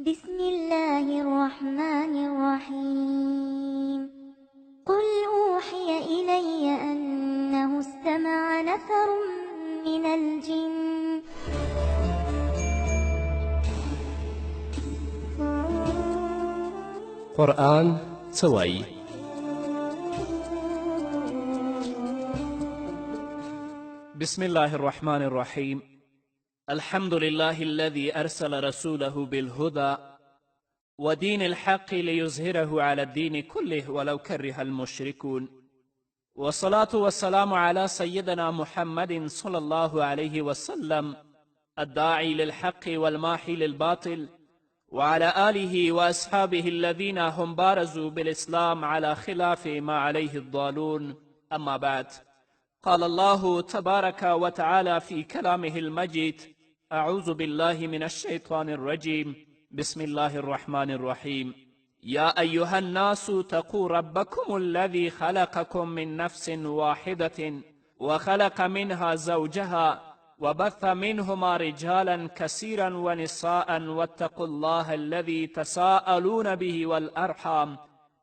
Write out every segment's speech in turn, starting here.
بسم الله الرحمن الرحيم قل أوحي إلي أنه استمع نفر من الجن قرآن څه وایي؟ بسم الله الرحمن الرحيم الحمد لله الذي أرسل رسوله بالهدى ودين الحق ليظهره على الدين كله ولو كره المشركون والصلاة والسلام على سيدنا محمد صلى الله عليه وسلم الداعي للحق والماحي للباطل وعلى آله وأصحابه الذين هم بارزوا بالإسلام على خلاف ما عليه الضالون أما بعد قال الله تبارك وتعالى في كلامه المجيد أعوذ بالله من الشيطان الرجيم بسم الله الرحمن الرحيم يا أيها الناس اتقوا ربكم الذي خلقكم من نفس واحدة وخلق منها زوجها وبث منهما رجالا كثيرا ونساء واتقوا الله الذي تساءلون به والأرحام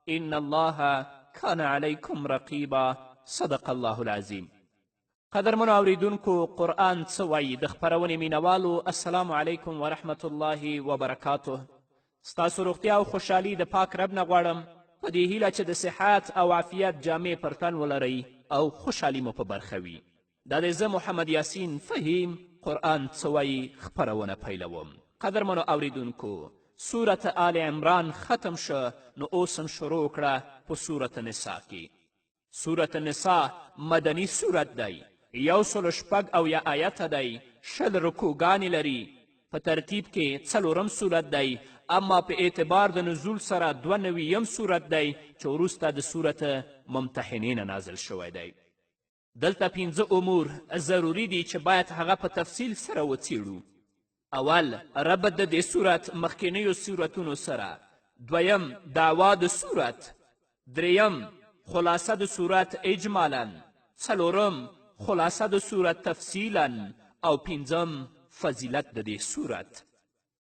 إن الله كان عليكم رقيبا صدق الله العظیم. قدرمنو اوریدونکو، قرآن څه وایي د خپرونې مینوالو السلام علیکم ورحمت الله وبرکاته. ستاسو روغتیا او خوشحالي د پاک رب نه غواړم په دې هیله چې د صحت او عافیت جامې پر تن ولرئ او خوشحالي مو په برخه وي. دا دی زه محمد یاسین فهیم قرآن څه وایي خپرونه پیلوم. قدرمنو اوریدونکو، سورت آل عمران ختم شه، نو اوس هم شروع کړه په سورت نسا کې. سورت نسا مدني سورت دی، 106 آیته دی، 60 رکوګانې لري. په ترتیب کې 4م سورت دی، اما په اعتبار د نزول سره 92م سورت دی چې وروسته د سورت ممتحنین نازل شوی دی. دلته 5 امور ضروري دي چې باید هغه په تفصیل سره وڅیړو. اول، ربط د دې سورت مخکینیو سورتونو سره. دویم، دعوا د سورت. دریم، خلاصه د سورت اجمالا. څلورم، خلاصه د سورت تفصیلا. او پنځم، فضیلت د دې سورت.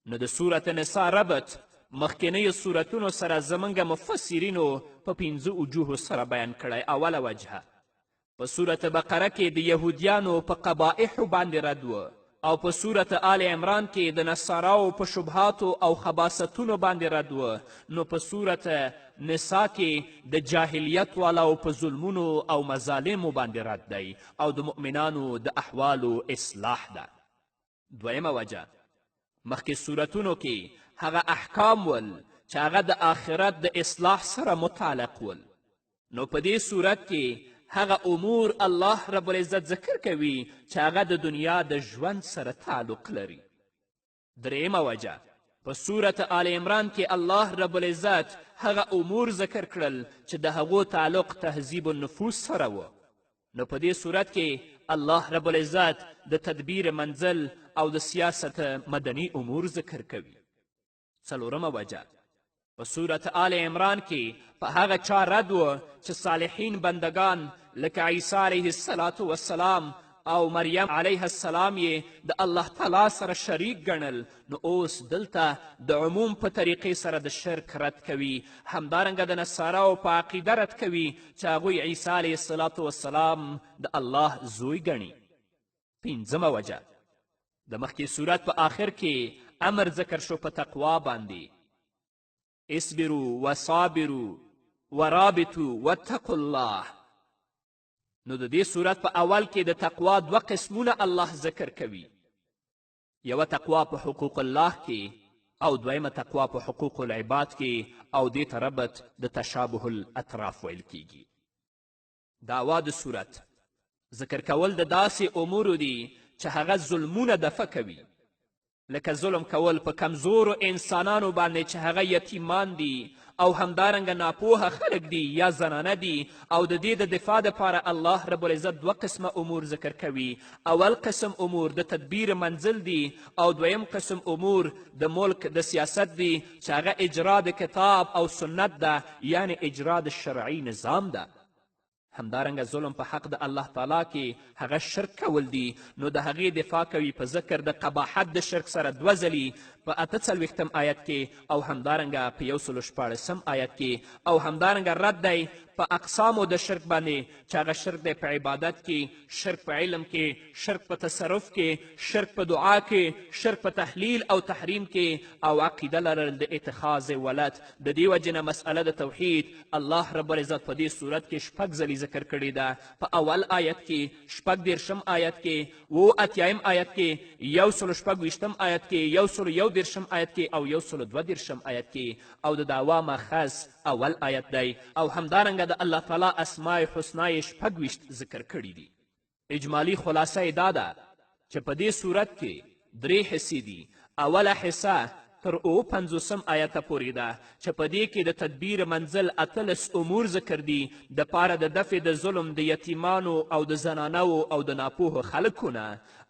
نو د سورت نسا ربط مخکینیو سورتونو سره زموږ مفسرینو په 5 وجوهو سره بیان کړی. اوله وجهه، په سورت بقره کې د یهودیانو په قبائحو باندې رد و، او په سورت آل عمران کې د نصاراو په شبهاتو او خباستونو باندې رد و. نو په سورت نسا کې د جاهلیت والاو په ظلمونو او مظالمو باندې رد دی او د مؤمنانو د احوالو اصلاح ده. دویمه وجه، مخکې صورتونو کې هغه احکام ول چې هغه د آخرت د اصلاح سره متعلق ول. نو په دې صورت کې هغه امور الله رب العزت ذکر کوي چې هغه د دنیا د ژوند سره تعلق لري. دریمه وجه، په صورت آل عمران کې الله رب العزت هغه امور ذکر کړل چې د هغو تعلق تهذیب النفوس سره و. نو په دې صورت کې الله رب العزت د تدبیر منزل او د سیاست مدني امور ذکر کوي. څلورمه وجه، په صورت آل عمران کې په هغه چا رد و چې صالحین بندگان لکه عیسی علیه السلام او مریم علیه السلام یې د الله تعالی سره شریک ګڼل. نو اوس دلته د عموم په طریقې سره د شرک رد کوي. همدارنګه د نصاراو په عقیده رد کوي چې هغوی عیسی علیه السلام د الله زوی ګڼي. پنځمه وجه، د مخکې صورت په آخر کې امر ذکر شو په تقوا باندې. اصبروا وصابروا ورابطوا واتقوا الله. نو د دې صورت په اول کې د تقوا 2 قسمونه الله ذکر کوي. یوه تقوا په حقوق الله کې او دویمه تقوا په حقوق العباد کې، او دې ته ربط د تشابه الاطراف ویل کیږي. دعوا د صورت ذکر کول د داسې امورو دي چې هغه ظلمونه دفع کوي، لکه ظلم کول په کمزورو انسانانو باندې چې هغه یتیمان دي او همدارنګه ناپوهه خلک دي یا زنانه دي. او د دې د دفاع دپاره الله رب العزت 2 قسمه امور ذکر کوي. اول قسم امور د تدبیر منزل دي، او دویم قسم امور د ملک د سیاست دي چې هغه اجرا د کتاب او سنت ده، یعنی اجرا د شرعي نظام ده. همدارنګه ظلم په حق د الله تعالی کې هغه شرک کول دي، نو د هغې دفاع کوي په ذکر د قباحت د شرک سره 2 ځلي په 48 آیت کې، او همدارنګه په 114 آیت کې، او همدارنګه رد دی په اقسامو د شرک باندې چې هغه شرک دی په عبادت کې، شرک په علم کې، شرک په تصرف کې، شرک په دعا کې، شرک په تحلیل او تحریم کې، او عقیده لرل د اتخاذ ولد. د دې وجې نه مسئله د توحید الله رب العزت په دې صورت کې 6 ځلې ذکر کړې ده. په اول آیت کې، 14 آیت کې، 80 آیت کې، 126 آیت کې، 131 آیت کې، او 132 آیت کې، او د دعوا ماخذ اول آیت دی. او همدارنګه د الله تعالی اسماء حسنا یې 26 ذکر کړي دي. اجمالی خلاصه یې دا ده چې په دې صورت کې 3 حصې دي. اوله حصه تر 55 آیته پورې ده چې په دې کې د تدبیر منزل 18 امور ذکر دي د پاره د دفع د ظلم د یتیمانو او د زنانو او د ناپوهو خلکو نه،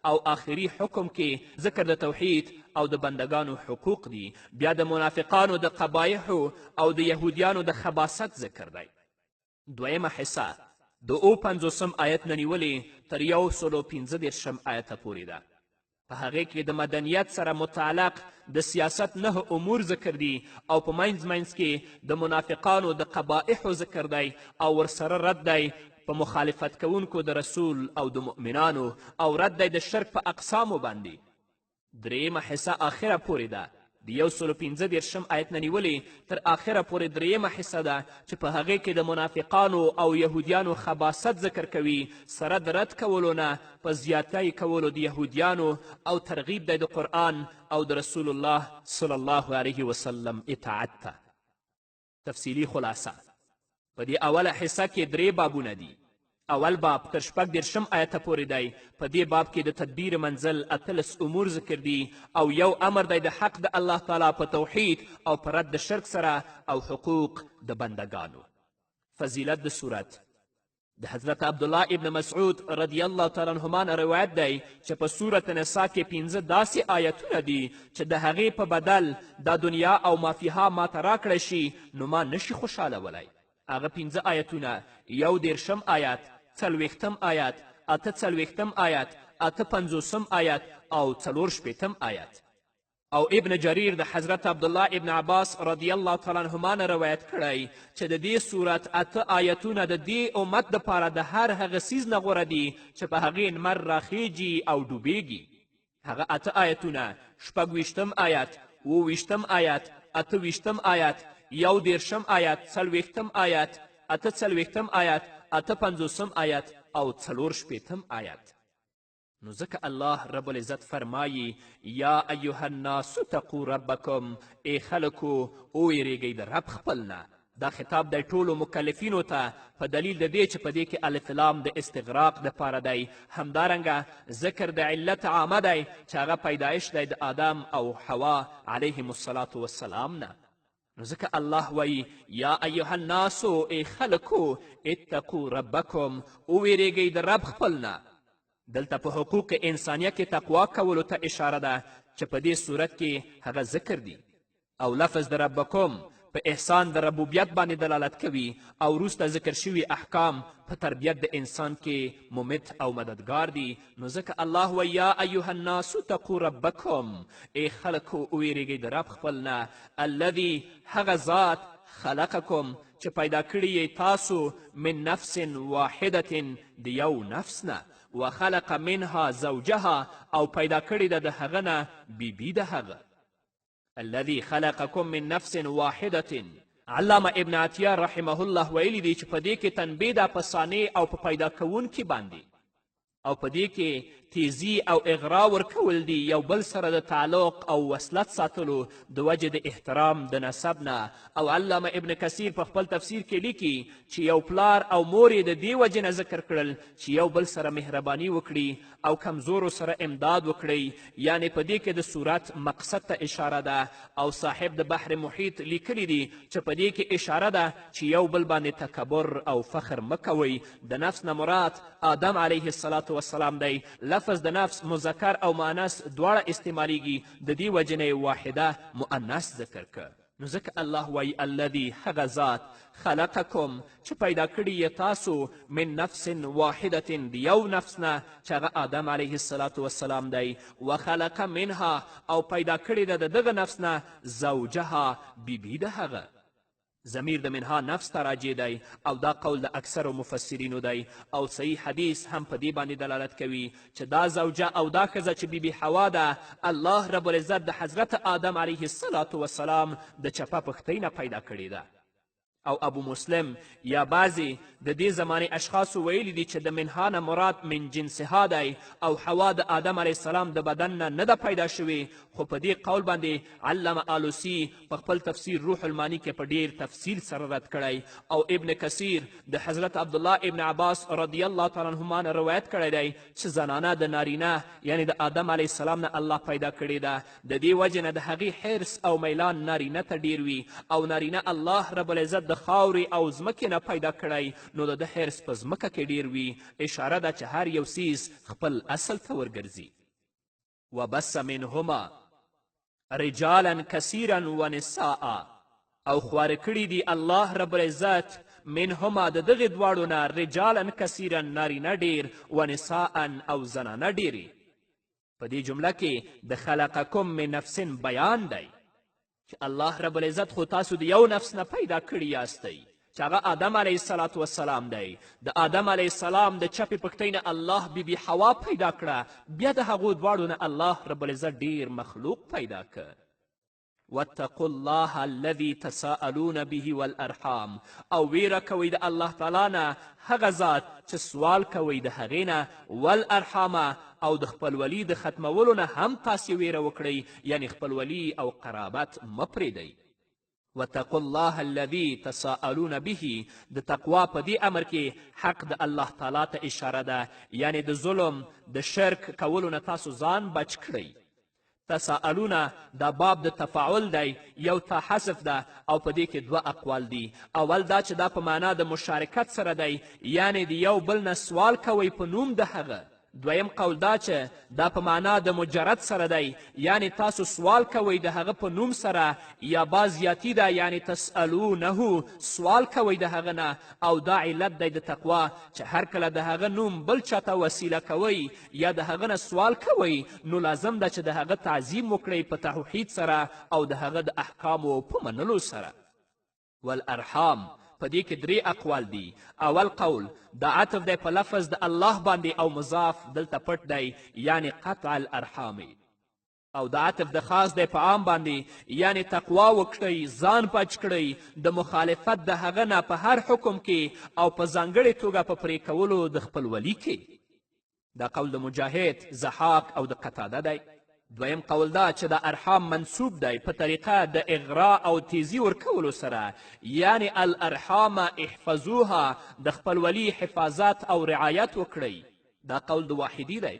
او آخري حکم کې ذکر د توحید او د بندگانو حقوق دي. بیا د منافقانو د قبایحو او د یهودیانو د خباست ذکر دی. دویمه حصه د 55 آیت نه نیولې تر 115 آیته پورې ده. په هغې کې د مدنیت سره متعلق د سیاست 9 امور ذکر دي، او په منځ کې د منافقانو د قبائحو ذکر دی، او ورسره رد دی په مخالفت کوونکو د رسول او د مؤمنانو، او رد دی د شرک په اقسامو باندې. دریمه حصه آخره پورې ده، د 115 آیت نه نیولې تر آخره پورې دریمه حصه ده چې په هغې کې د منافقانو او یهودیانو خباست ذکر کوي، سره د رد کولو نه په زیاتی کولو د یهودیانو، او ترغیب دی د قرآن او د رسول الله صلی الله علیه وسلم اطاعت ته. تفصیلي خلاصه په دې اوله حصه کې 3 بابونه دي. اول باب تر 14 آیته پورې دی. په دې باب کې د تدبیر منزل 18 امور ذکر دي، او یو امر دی د حق د الله تعالی په توحید او په رد د شرک سره، او حقوق د بندگانو. فضیلت د صورت د حضرت عبدالله ابن مسعود رضی الله تعالی عنهما نه روایت دی چې په صورت نسا کې 15 داسې آیتونه دي چې د هغې په بدل دا دنیا او مافیها ماته راکړی شي نو ما نشي خوشحالولی. هغه 15 آیتونه 1 آیت، 40 آیت، 48 آیت، 58 آیت او 64 آیت. او ابن جریر د حضرت عبدالله ابن عباس رضی الله تعالی عنهما نه روایت کړی چې د دې صورت 8 آیتونه د دې امت دپاره د هر هغه څیز نه غوره دي چې په هغې لمر راخیږي او ډوبیږي. هغه 8 آیتونه 26 آیت، 28 آیت، 28 آیت، 1 آیت، 40 آیت، 48 آیت، 58 آیت او 64 آیت. نو ځکه الله رب العزت فرمایی یا ایها الناس اتقوا ربکم، ای خلکو وویرېږئ د رب خپل نه. دا خطاب دی ټولو مکلفینو ته په دلیل د دې چې په دې کې الف لام د استغراق دپاره دی. همدارنګه ذکر د علت عامه دی چې هغه پیدایش دی د آدم او حوا علیهم الصلاة والسلام نه. نو ځکه الله وایي یا ایها الناسو، ای خلکو اتقوا ربکم، وویرېږئ د رب خپل نه. دلته په حقوق انسانیه کې تقوا کولو ته اشاره ده چې په دې صورت کې هغه ذکر دي، او لفظ د ربکم په احسان د ربوبیت باندې دلالت کوي، او وروسته ذکر شوي احکام په تربیت د انسان کې ممت او مددگار دي. نو ځکه الله وایي یا ایها الناس اتقوا ربکم، ای خلکو وویرېږئ د رب خپل نه، الذي هغه ذات خلقکم چې پیدا کړي یې تاسو من نفس واحدة د یو نفس نه، وخلق منها زوجها او پیدا کړي ده د هغه نه بیبي د هغه. الذي خلقکم من نفس واحدة. علامه ابن عطیه رحمه الله ویلی دی چې په دې کې تنبیه ده په صانع او په پیدا کوونکي باندې، او په دې کې تیزی او اغرا ورکول دي یو بل سره د تعلق او وصلت ساتلو د وجې د احترام د نسب نه. او علامه ابن کثیر په خپل تفسیر کې لیکي چې یو پلار او مور یې د دې وجې نه ذکر کړل چې یو بل سره مهرباني وکړي او کمزورو سره امداد وکړي. یعنی په دې کې د صورت مقصد ته اشاره ده. او صاحب د بحر محیط لیکلی دي چې په دې کې اشاره ده چې یو بل باندې تکبر او فخر مه کوئ. د نفس نه مراد آدم علیه الصلاة والسلام دی. لفظ د نفس مذکر او مؤنث دواړه استعمالیږي، د دې وجې نه واحده مؤنث ذکر که. نو ځکه الله وایي الذي هغه ذات خلقکم چې پیدا کړي یې تاسو من نفس واحدة د یو نفس نه چې هغه آدم علیه السلام دی وخلق منها او پیدا کړي ده د دغه نفس نه زوجها بیبي د هغه ضمیر د منها نفس ته راجع دی او دا قول د اکثرو مفسرینو دی او صحیح حدیث هم په دې باندې دلالت کوي چې دا زوجه او دا ښځه چې بیبي حوا ده الله رب العزت د حضرت آدم علیه السلام د چپه پښتۍ نه پیدا کړې ده او ابو مسلم یا بعضی د دې زمانې اشخاصو ویلي دي چې د منها نه مراد من جنسها دی او حوا د آدم علیه السلام د بدن نه ده پیدا شوې خو په دې قول باندې علامه آلوسی په خپل تفسیر روح المانی کې په ډیر تفصیل سره رد کړی او ابن کثیر د حضرت عبدالله ابن عباس رضی الله تعالی عنهما نه روایت کړی دی چې زنانه د نارینه یعنی د آدم علیه السلام نه الله پیدا کړې ده د دې وجې نه د هغې حرص او میلان نارینه ته ډیر وي او نارینه الله رب العزت د خاورې او ځمکې نه پیدا کړی نو د ده حرص په ځمکه کې ډیر وي اشاره ده چې هر یو څیز خپل اصل ته ورګرځي وبس منهما رجالا کثیرا ونساء او خواره کړي دي الله رب العزت منهما د دغې دواړو نه رجالا کثیرا نارینه ډیر ونساء او زنانه ډیرې په دې جمله کې د خلقکم من نفس بیان دی چې الله رب العزت خو تاسو د یو نفس نه پیدا کړي یاستئ چې هغه آدم علیه السلام دی د آدم علیه السلام د چپې پښتۍ نه الله بیبي حوا پیدا کړه بیا د هغو دواړو نه الله رب العزت ډیر مخلوق پیدا کړ واتقوا الله الذي تساءلون به والارحام او ویره کوئ د الله تعالی نه هغه ذات چې سوال کوئ د هغې نه والارحام او د خپلولي د ختمولو نه هم تاسې ویره وکړئ یعنی خپلولي او قرابت مه پرېږدئ واتقوا الله الذي تساءلون به د تقوا په دې امر کې حق د الله تعالی ته اشاره ده یعنی د ظلم د شرک کولو نه تاسو ځان بچ کړئ تساءلونه دا باب د تفاعل دی یو تا حذف ده او په دې کې دوه اقوال دي اول دا چې دا په معنا د مشارکت سره دی یعنی د یو بل نه سوال کوئ په نوم د هغه دویم قول دا چې دا په معنا د مجرد سره دی یعنی تاسو سوال کوئ د هغه په نوم سره یا با زیاتی ده یعنی تسألونه سوال کوئ د هغه نه او دا علت دی د تقوا چې هر کله د هغه نوم بل چاته وسیله کوئ یا د هغه نه سوال کوئ نو لازم ده چې د هغه تعظیم وکړئ په توحید سره او د هغه د احکامو په منلو سره والارحام په دې کې درې اقوال دي اول قول دا عطف دی په لفظ د الله باندې او مضاف دلته پټ دی یعنی قطع الارحام او دا عطف د خاص دی په عام باندې یعنی تقوا وکړئ ځان بچ کړئ د مخالفت د هغه نه په هر حکم کې او په ځانګړې توګه په پرې کولو د خپلولي کې دا قول د مجاهد ضحاک او د قتاده دی دویم قول دا چې د ارحام منصوب دی په طریقه د اغرا او تیزی ورکولو سره یعنی الارحام احفظوها د خپلولي حفاظت او رعایت وکړئ دا قول د واحدی دی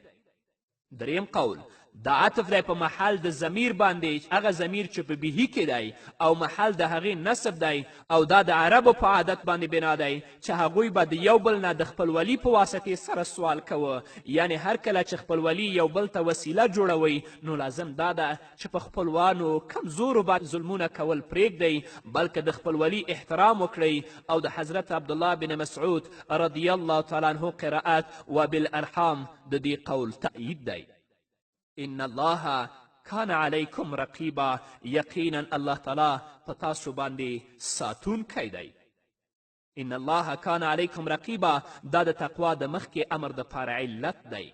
دریم قول دا عطف دی په محل د ضمیر باندې هغه ضمیر چې په بهي کې دی او محل د هغې نصب دی او دا د عربو په عادت باندې بنا دی چې هغوی به د یو بل نه د خپلولي په واسطې سره سوال کوه یعنی هر کله چې خپلولي یو بل ته وسیله جوړوئ نو لازم دا ده چې په خپلوانو کمزورو باندې ظلمونه کول پرېږدئ بلکې د خپلولي احترام وکړئ او د حضرت عبدالله بن مسعود رضی الله تعالی عنه قرائت وبالارحام د دې قول تأیید دی ان الله کان علیکم رقیبا یقینا الله تعالی په تاسو باندې ساتونکی دی ان الله کان علیکم رقیبا دا د تقوا د مخکې امر د پاره علت دی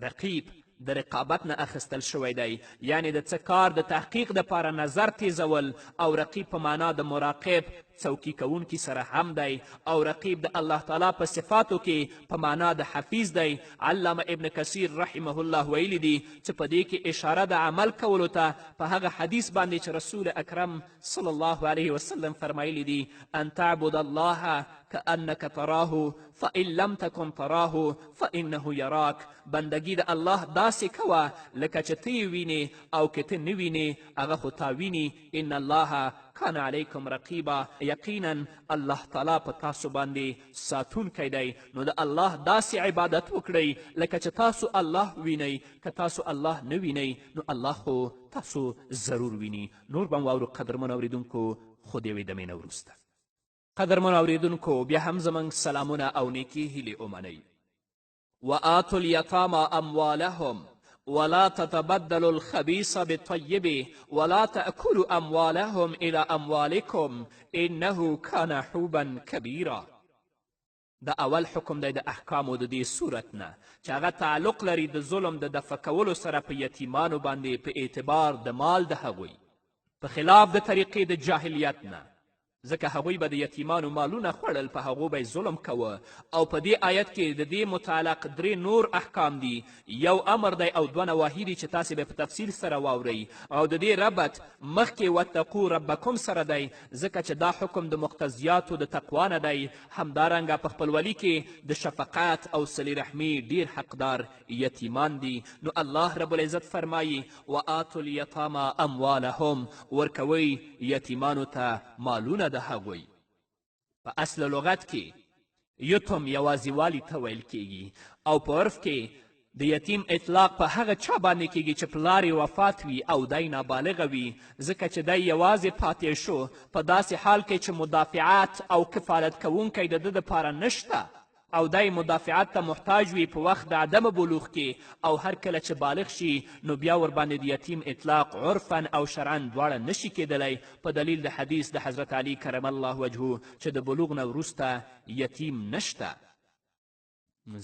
رقیب د رقابت نه اخیستل شوی دی یعنی د څه کار د تحقیق دپاره نظر تیزول او رقیب په معنا د مراقب څوکي کوونکي سره هم دی او رقیب د الله تعالی په صفاتو کې په معنا د حفیظ دی علامه ابن کثیر رحمه الله ویلی دی چې په دې کې اشاره د عمل کولو ته په هغه حدیث باندې چې رسول اکرم صلی الله علیه وسلم فرمایلی دی ان تعبد الله كأنك تراه فإن لم تكن تراه فإنه يراك بندگی د الله داسې کوه لکه چې ته یې وینې او که ته نه وینې هغه خو تا ویني ان الله کان علیکم رقیبا یقینا الله تعالی په تاسو باندې ساتونکی دی. نو د الله داسې عبادت وکړئ لکه چې تاسو الله وینئ. که تاسو الله نه وینئ نو الله خو تاسو ضرور ویني. نور به م واورو قدرمنو اورېدونکو خو د یوې دمې نه وروسته. قدرمنو اورېدونکو بیا هم زموږ سلامونه او نیکې هیلې ومنئ. وآتوا اليتامى أموالهم ولا تتبدلوا الخبيث بالطيب ولا تأكلوا أموالهم إلى أموالكم إنه كان حوبا كبيرا. دا اول حکم دی د احکامو د دې صورت نه چې هغه تعلق لري د ظلم د دفع کولو سره په یتیمانو باندې په اعتبار د مال د هغوی په خلاف د طریقې د جاهلیت نه، ځکه هغوی به د یتیمانو مالونه خوړل، په هغو به ظلم کوه. او په دې آیت کې د دې متعلق درې نور احکام دي. یو امر دی او دوه نواهي دي چې تاسې به په تفصیل سره واورئ. او د دې ربط مخکې واتقو ربکم سره دی، ځکه چې دا حکم د مقتضیاتو د تقوا نه دی. همدارنګه په خپلولي کې د شفقت او صلې رحمي ډیر حقدار یتیمان دي. نو الله رب العزت فرمایي وآتوا الیتاما اموالهم، ورکوئ یتیمانو ته مالونه د هغوی. په اصل لغت کې یتم یوازیوالي ته ویل کیږي او په عرف کې د یتیم اطلاق په هغه چا باندې کیږي چې پلار یې وفات وي او دی نابالغه وي، ځکه چې دی یوازې پاتې شو په داسې حال کې چې مدافعات او کفالت کوونکی د ده دپاره نشته او دی مدافعت ته محتاج وي په وخت د عدم بلوغ کې. او هر کله چې بالغ شي نو بیا ورباندې د یتیم اطلاق عرفا او شرعا دواړه نشي کیدلی په دلیل د حدیث د حضرت علی کرم الله وجهه چې د بلوغ نه وروسته یتیم نشته.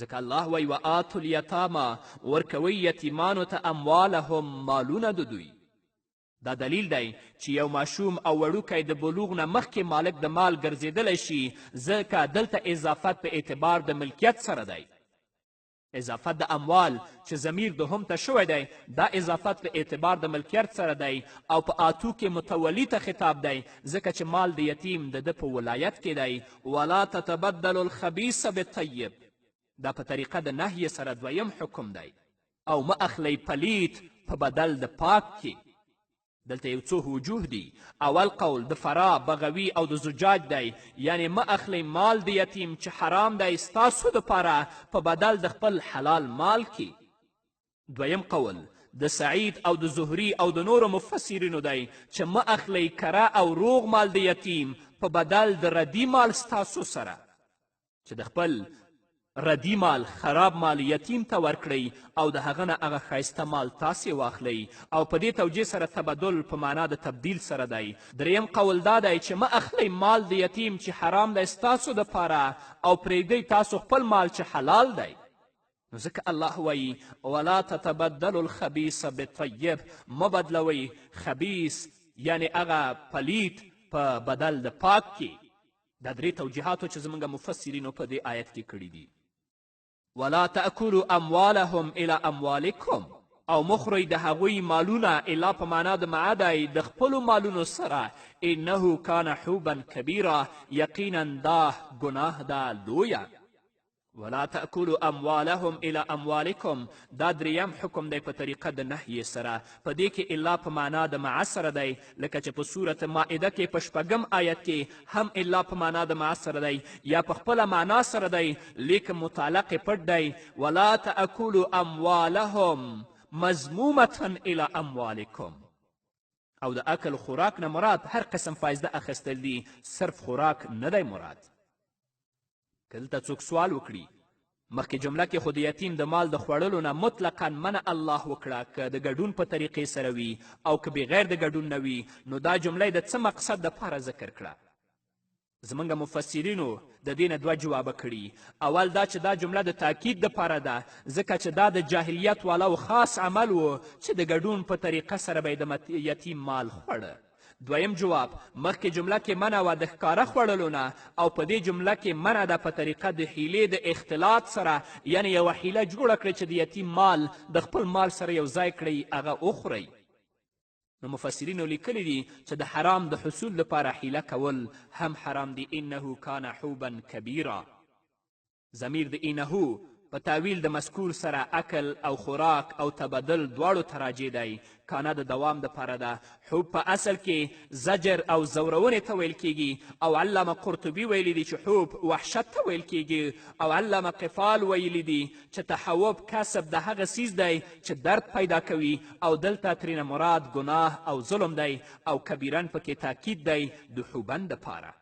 ځکه الله وایي وآتوا الیتاما، ورکوئ یتیمانو ته اموالهم مالونه د دوی. دا دلیل دی چې یو ماشوم او وړوکی د بلوغ نه مخکې مالک د مال ګرځېدلی شي، ځکه دلته اضافت په اعتبار د ملکیت سره دی. اضافت د اموال چې ضمیر دوهم ته شوی دی، دا اضافت په اعتبار د ملکیت سره دی او په آتو کې متولی ته خطاب دی، ځکه چې مال د یتیم د ده په ولایت کې دی. ولا تتبدلوا الخبیث بالطیب، دا په طریقه د نهیې سره دویم حکم دی. او مه اخلی پلیت په بدل د پاک کې. دلته یو څو وجوه دي. اول قول د فرا، بغوي او د زجاج دی، یعنی مه اخلی مال د یتیم چې حرام دی ستاسو دپاره په بدل د خپل حلال مال کې. دویم قول د سعید او د زهري او د نورو مفسرینو دی چې مه اخلی کره او روغ مال د یتیم په بدل د ردی مال ستاسو سره، چې د خپل ردی مال خراب مال یتیم ته ورکړئ او د هغه نه هغه ښایسته مال تاسې واخلئ. او په دې توجیه سره تبدل په معنا د تبدیل سره دی. دریم قول دا دی چې مه اخلئ مال د یتیم چې حرام دی ستاسو دپاره او پرېږدئ تاسو خپل مال چې حلال دی. نو ځکه الله وایي ولا تتبدلوا الخبیث بالطیب، مه بدلوئ خبیث یعنی هغه پلیت په بدل د پاک کې. دا درې توجیحاتو چې زموږ مفسرینو په دې آیت کې کړي دي. ولا تأکلوا اموالهم الى اموالکم، او مخورئ د هغوی مالونه الا په معنا د معدی د خپلو مالونو سره. انه کان حوبا کبیرا، یقینا دا ګناه ده لویه. ولا تأکلوا اموالهم الى اموالکم، دا دریم حکم دی په طریقه د نهیې سره. په دې کې الا په معنا د مع سره دی، لکه چې په صورت مائده کې په شپږم آیت کې هم الا په معنا د مع سره دی، یا په خپله معنا سره دی لیکن متعلق پټ دی. ولا تأکلوا اموالهم مضمومة الى اموالکم، او د اکل خوراک نه مراد هر قسم فایزده اخیستل دي، صرف خوراک نه دی مراد. که دلته څوک سوال وکړي مخکې جمله کې خو د یتیم د مال د خوړلو نه مطلقا منع الله وکړه، که د ګډون په طریقې سره وي او که بغیر د ګډون نه وي، نو دا جمله یې د څه مقصد دپاره ذکر کړه. زموږ مفسرینو د دې نه دوه جوابه کړي. اول دا چې دا جمله د تاکید دپاره ده، ځکه چې دا د جاهلیت والاو خاص عمل و چې د ګډون په طریقه سره به یې د یتیم مال خوړه. دویم جواب، مخکې جمله کې منع وه د ښکاره خوړلو نه، او په دې جمله کې منع ده په طریقه د حیلې د اختلاط سره، یعنی یوه حیله جوړه کړئ چې د یتیم مال د خپل مال سره یو ځای کړئ، هغه وخورئ. نو مفسرینو لیکلی دي چې د حرام د حصول لپاره حیله کول هم حرام دي. انه کان حوبا کبیرا، ضمیر د انهو په تعویل د مذکور سره اکل او خوراک او تبدل دواړو ته راجع دی کانه د دوام دپاره ده حب په اصل کې زجر او زورونې ته ویل کیږي او علامه قرطبي ویلی دی چې حب وحشت ته ویل کیږي او علامه قفال ویلی دی چې تحوب کسب د هغه څیز دی چې درد پیدا کوي او دلته ترېنه مراد ګناه او ظلم دی او کبیرن پکې تاکید دی د حوبن دپاره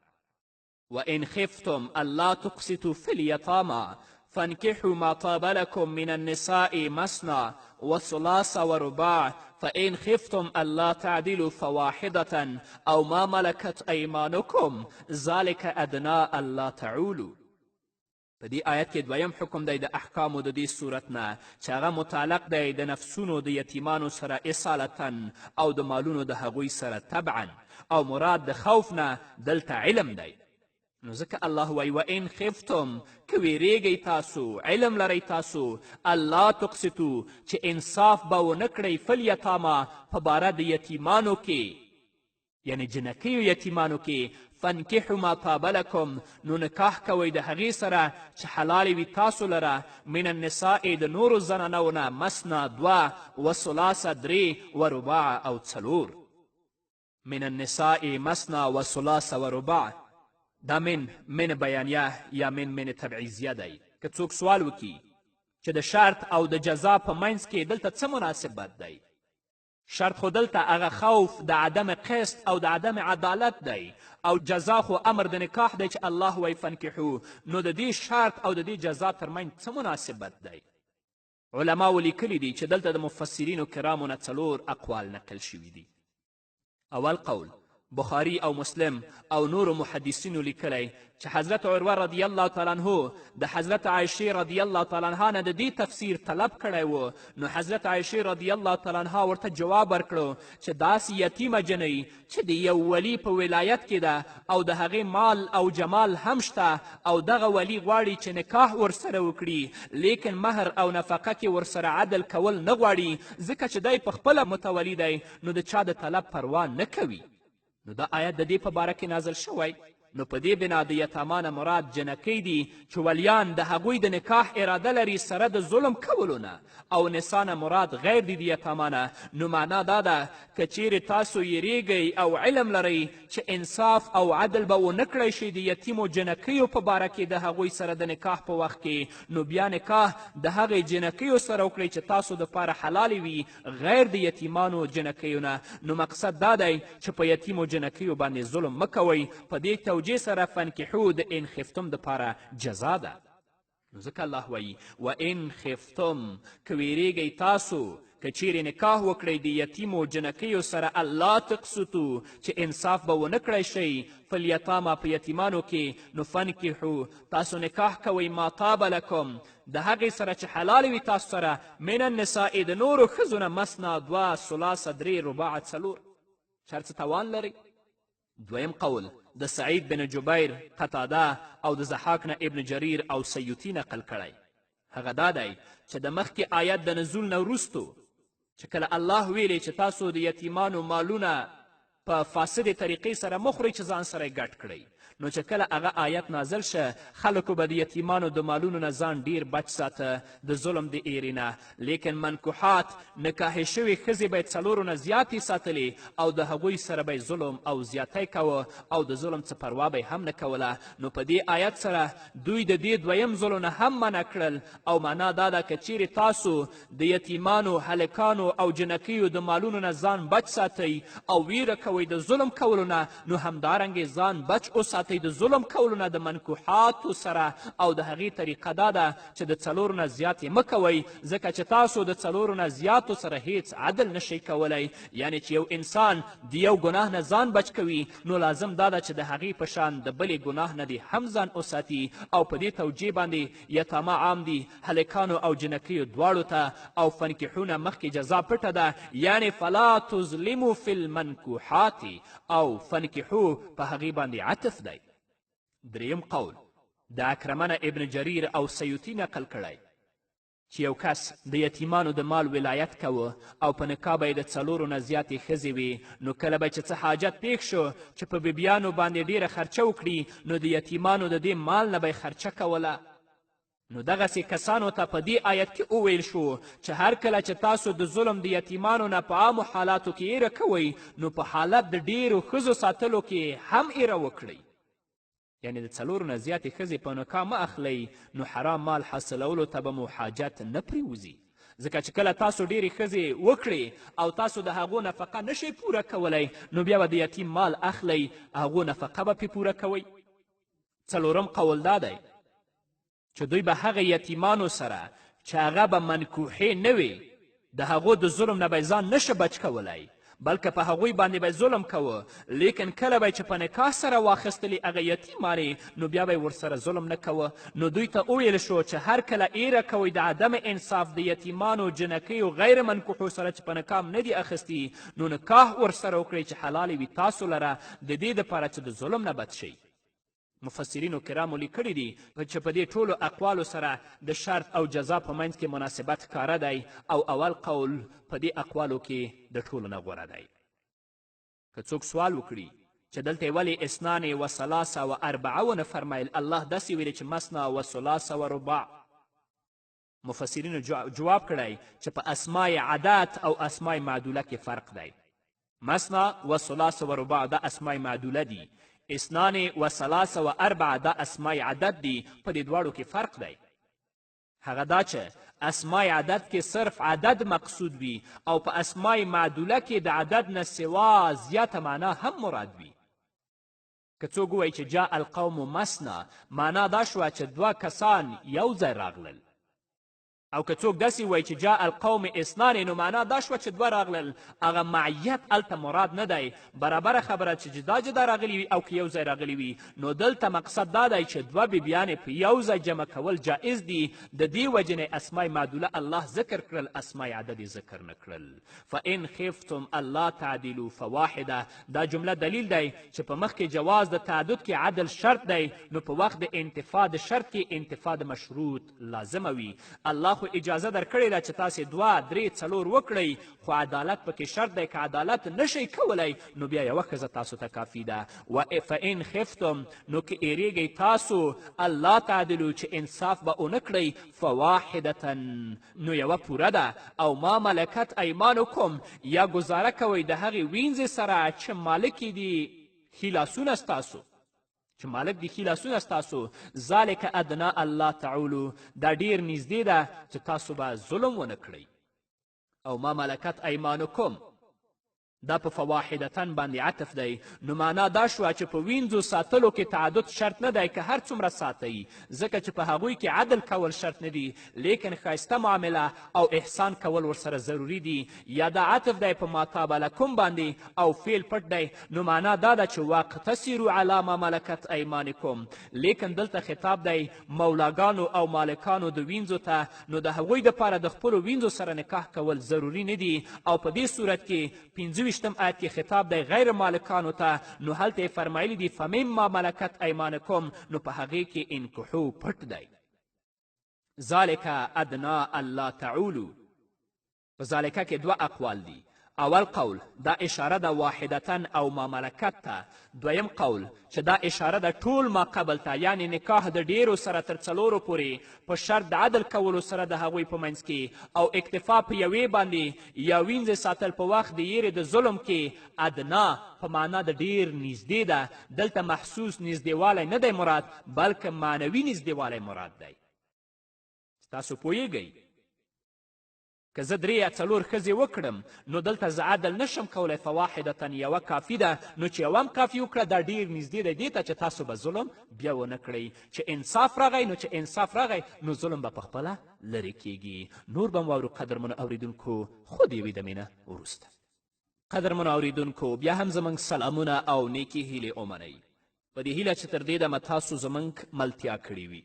وإن خفتم ألا تقسطوا في اليتامى فانكحوا ما طاب لكم من النساء مثنى وثلاث ورباع فإن خفتم ألا تعدلوا فواحدة أو ما ملكت أيمانكم ذلك أدنى ألا تعولوا. په دې آیت کې دویم حکم دی د احکامو د دې صورت نه چې هغه متعلق دی د نفسونو د یتیمانو سره اصالتا او د مالونو د هغوی سره تبعا او مراد د خوف نه دلته علم دی. نو ځکه الله وایي وان خفتم که ویریږئ تاسو علم لرئ تاسو الله تقسطو چې انصاف به ونه کړئ فل یتاما په باره د یتیمانو کې یعنی جنکیو یتیمانو کې فانکحو ما طاب لکم نو نکاح کوئ د هغې سره چې حلالې وي تاسو لره من النساء د نورو زنانو نه مثنا دوه وثلاثه درې ورباع او څلور من النساء مثنا وثلاثه ورباع دا من بیانیه یا من تبعیضیه دی که څوک سوال وکړي چې د شرط او د جزا په منځ کې دلته څه مناسبت دی شرط خو دلته هغه خوف د عدم قسط او د عدم عدالت دی او جزا خو امر د نکاح دی چې الله وایي فنکحو نو د دې شرط او د دې جزا ترمنځ څه مناسبت دی علماو لیکلي دي چې دلته د مفسرینو کرامو نه څلور اقوال نقل شوي دي اول قول بخاری او مسلم او نورو محدثینو لیکلی چې حضرت عروه رضی الله تعالی عنه د حضرت عایشې رضی الله تعالی عنها نه د دې تفسیر طلب کړی و نو حضرت عایشې رضی الله تعالی عنها ورته جواب ورکړو چې داسې یتیمه جنۍ چې د یو ولی په ولایت کې ده او د هغې مال او جمال هم شته او دغه ولی غواړي چې نکاح ورسره وکړي لیکن مهر او نفقه کې ورسره عدل کول نه غواړي ځکه چې دی په خپله متولي دی نو د چا د طلب پروا نه کوي نو دا آیت د دې په باره کې نازل شوی نو په دې بنا د یتامانه مراد جنکۍ دي چې ولیان د هغوی د نکاح اراده لري سره د ظلم کولو نه او نسانه مراد غیر دي د یتامانه نو معنا دا ده که چیرې تاسو یریږئ او علم لرئ چې انصاف او عدل به ونه کړی شي د یتیمو جنکیو په باره کې د هغوی سره د نکاح په وخت کې نو بیا نکاح د هغې جنکیو سره وکړئ چې تاسو دپاره حلالې وي غیر د یتیمانو جنکیو نه نو مقصد دا دی چې په یتیمو جنکیو باندې ظلم مه کوئ په دې توجیه سره فنکحو د ان خفتم دپاره جزا ده نو ځکه الله وایي وان خفتم که ویریږئ تاسو که چیرې نکاح وکړئ د یتیمو جنکیو سره الله تقسطو چې انصاف به ونه کړی شئ فالیتاما په یتیمانو کې نو فنکحو تاسو نکاح کوئ ما طاب لکم د هغې سره چې حلالې وي تاسو سره من النساء د نورو ښځو نه مثنا دوه ثلاثه درې رباع څلور چهر څه توان لرئ دویم قول د سعید بن جبیر قطاده او د ضحاک نه ابن جریر او سیوطي نقل کړی هغه دا دی چې د مخکې آیت د نزول نه وروستو چې کله الله ویلی چې تاسو د یتیمانو مالونه په فاسدې طریقې سره مخورئ چې ځان سره یې ګډ کړئ نو چې کله هغه آیت نازل شه خلکو به د یتیمانو د مالونو نه ځان ډیر بچ ساته د ظلم د ایرې نه لیکن منکوحات نکاح شوې ښځې به یې څلورو نه زیاتې ساتلې او د هغوی سره به ظلم او زیاتی کوه او د ظلم څه پروا به یې هم نه کوله نو په دې آیت سره دوی د دې دویم ظلم نه هم منع کړل او معنا دا ده که چیرې تاسو د یتیمانو هلکانو او جنکیو د مالونو نه ځان بچ ساتئ او ویره کوئ د ظلم کولو نه نو همدارنګې ځان بچ اوساتئ د ظلم کولو نه د منکوحاتو سره او د هغې طریقه دا ده چې د څلورو نه زیات یې مه کوئ ځکه چې تاسو د څلورو نه زیاتو سره هیڅ عدل نشئ کولی یعنی چې یو انسان د یو ګناه نه ځان بچ کوي نو لازم دا ده چې د هغې په شان د بلې ګناه نه دې هم ځان وساتي او په دې توجیه باندې یتامه عام دي هلکانو او جنکیو دواړو ته او فنکحونه مخکې جزا پټه ده یعنی فلا تظلمو فی المنکوحات او فنکحو په هغې باندې عطف دی دریم قول د اکرمنه ابن جریر او سیوطي نقل کړی چې یو کس د یتیمانو د مال ولایت کوه او په نکاح به یې د څلورو نه زیاتې ښځې وي نو کله به چې څه حاجت پیښ شو چې په بیبیانو باندې ډیره خرچه وکړي نو د یتیمانو د دې مال نه به یې خرچه کوله نو دغسې کسانو ته په دې آیت کې وویل شو چې هر کله چې تاسو د ظلم د یتیمانو نه په عامو حالاتو کې ایره کوئ نو په حالت د ډیرو ښځو ساتلو کې هم ایره وکړئ. یعنې د څلورو نه زیاتې ښځې په نکاح مه اخلئ نو حرام مال حاصلولو ته به مو حاجت نه پرېوځي. ځکه چې کله تاسو ډیرې ښځې وکړئ او تاسو د هغو نفقه نشئ پوره کولی نو بیا به د یتیم مال اخلئ، هغو نفقه به پرې پوره کوئ. څلورم قول دا دی چې دوی به هغه یتیمانو سره چې هغه به منکوحې نه وي د هغو د ظلم نه به ځان نشه بچ کولی، بلکې په هغوی باندې به ظلم کوه، لیکن کله به چې په نکاح سره واخیستلې هغه یتیمانې نو بیا به یې ورسره ظلم نه کوه. نو دوی ته وویل شو چې هر کله ایره کوئ د عدم انصاف د یتیمانو، جنکیو، غیر منکوحو سره چې په نکاح نه دي اخیستي نو نکاح ورسره وکړئ چې حلالې وي تاسو لره د دې دپاره چې د ظلم نه بچ شئ. مفسرینو کرامو لیکلي دي چې په دې ټولو اقوالو سره د شرط او جزا په منځ کې مناسبت ښکاره دی او اول قول په دې اقوالو کې د ټولو نه غوره دی. که څوک سوال وکړي چې دلته یې ولې اثنان و ثلاثه و اربعه ونه فرمیل، الله داسې ویلي چې مثنا و ثلاثه و رباع. مفسرینو جواب کړی چې په اسمای عدد او اسمای معدوله کې فرق دی. مثنا و ثلاثه و رباع دا اسمای معدوله دي، اثنان و ثلاثه و اربعه دا اسمای عدد دي. په دې دواړو کې فرق دی. هغه دا چې اسمای عدد کې صرف عدد مقصود وي او په اسمای معدوله کې د عدد نه سوا زیاته معنا هم مراد وي. که څوک ووایي چې جاء القوم مثنا، معنا دا شوه چې دوه کسان یو ځای راغلل. او که څوک داسې وایي چې جاء القوم اثنان نو معنا دا شوه چې دوه راغلل، هغه معیت هلته مراد نه دی. برابره خبره چې جدا جدا راغلي وي او که یو ځای راغلي وي نو دلته مقصد دا دی چې دوه بیبیانې په یو ځای جمع کول جایز دي. د دې وجې نه اسمای معدوله الله ذکر کړل، اسمای عدد ذکر نه کړل. فان خفتم الله تعدلوا فواحده، دا جمله دلیل دی چې په مخکې جواز د تعدد کې عدل شرط دی، نو په وخت د انتفاع د شرط کې انتفاع د مشروط لازمه وي. الله خو اجازه درکړې ده چې تاسې دوه درې څلور وکړئ، خو عدالت پکې شرط دی. که عدالت نشئ کولی نو بیا یوه ښځه تاسو ته کافي ده. فان خفتم، نو که ایریږئ تاسو الله تعدلو چې انصاف به ونه کړئ، فواحدة، نو یوه پوره ده. او ما ملکت ایمانکم، یا ګزاره کوئ د هغې وینځې سره چې مالک دي ښي لاسونه ستاسو، چې مالک دی ښي لاسونه ستاسو. ذلک ادنا الله تعولو، دا ډیر نږدې ده چې تاسو به ظلم ونه کړئ. او ما ملکت ایمانکم دا په فواحدتن باندې عطف دی. نو معنا دا شوه چې په وینځو ساتلو کې تعدد شرط نه دی که هر څومره ساتئ، ځکه چې په هغوی کې عدل کول شرط نه دی، لیکن ښایسته معامله او احسان کول ورسره ضروري دي. یا دا عطف دی په ما طاب لکم باندې او فعل پټ دی. نو معنا دا ده چې واقتصروا علی ما ملکت ایمانکم، لیکن دلته خطاب دی مولاګانو او مالکانو د وینځو ته. نو د هغوی دپاره د خپلو وینځو سره نکاح کول ضروري نه دي. او په دې صورت کې 25 آیت کې خطاب دی غیر مالکانو ته. نو هلته یې فرمایلی دي فمما ملکت ایمانکم، نو په هغې کې انکحو پټ دی. ذالک ادنا الله تعولو، په ذالکه کې دوه اقوال دي. اول قول دا اشاره ده واحدتن او ما ملکت ته. دویم قول چې دا اشاره ده ټول ما قبل ته، یعنی نکاح د ډیرو سره تر څلورو پورې په شرط د عدل کولو سره د هغوی په منځ کې، او اکتفا په یوې باندې یا وینځې ساتل په وخت د یېرې د ظلم کې. ادنا په معنا د ډیر نږدې ده. دلته محسوس نږدېوالی نه دی مراد، بلکې معنوي نږدېوالی مراد دی. تاسو پوهیږئ که زه درې یا څلور ښځې وکړم نو دلته زه عدل نشم کولی، فواحدتن یوه کافي ده. نو چې یوه هم کافي وکړه دا ډېر نږدې دی دې ته چې تاسو به ظلم بیا ونه کړئ. چې انصاف راغی نو چې انصاف راغی نو ظلم به پخپله لرې کیږي. نور به م واورو قدرمنو اوریدونکو خو د یوې دمې نه وروسته. قدرمنو اوریدونکو بیا هم زموږ سلامونه او نیکې هیلې ومنئ، په دې هیله چې تر دې دمه تاسو زموږ ملتیا کړې وي.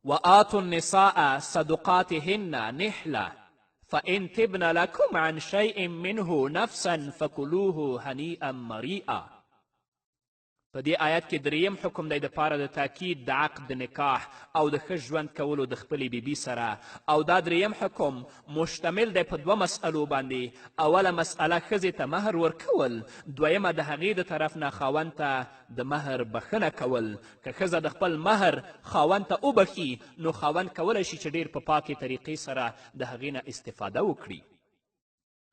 وآتوا النساء صدقاتهن نحله فإن تبن لكم عن شيء منه نفسا فكلوه هنيئا مريئا. په دې آیت کې دریم حکم دی دپاره د تاکید د عقد د نکاح او د ښه ژوند کولو د خپلې بیبي سره، او دا دریم حکم مشتمل دی په 2 مسئلو باندې. اوله مسئله ښځې ته مهر ورکول، دویمه د هغې د طرف نه خاوند ته د مهر بخښنه کول. که ښځه د خپل مهر خاوند ته وبخي نو خاوند کولی شي چې ډېر په پاکې طریقې سره د هغې نه استفاده وکړي.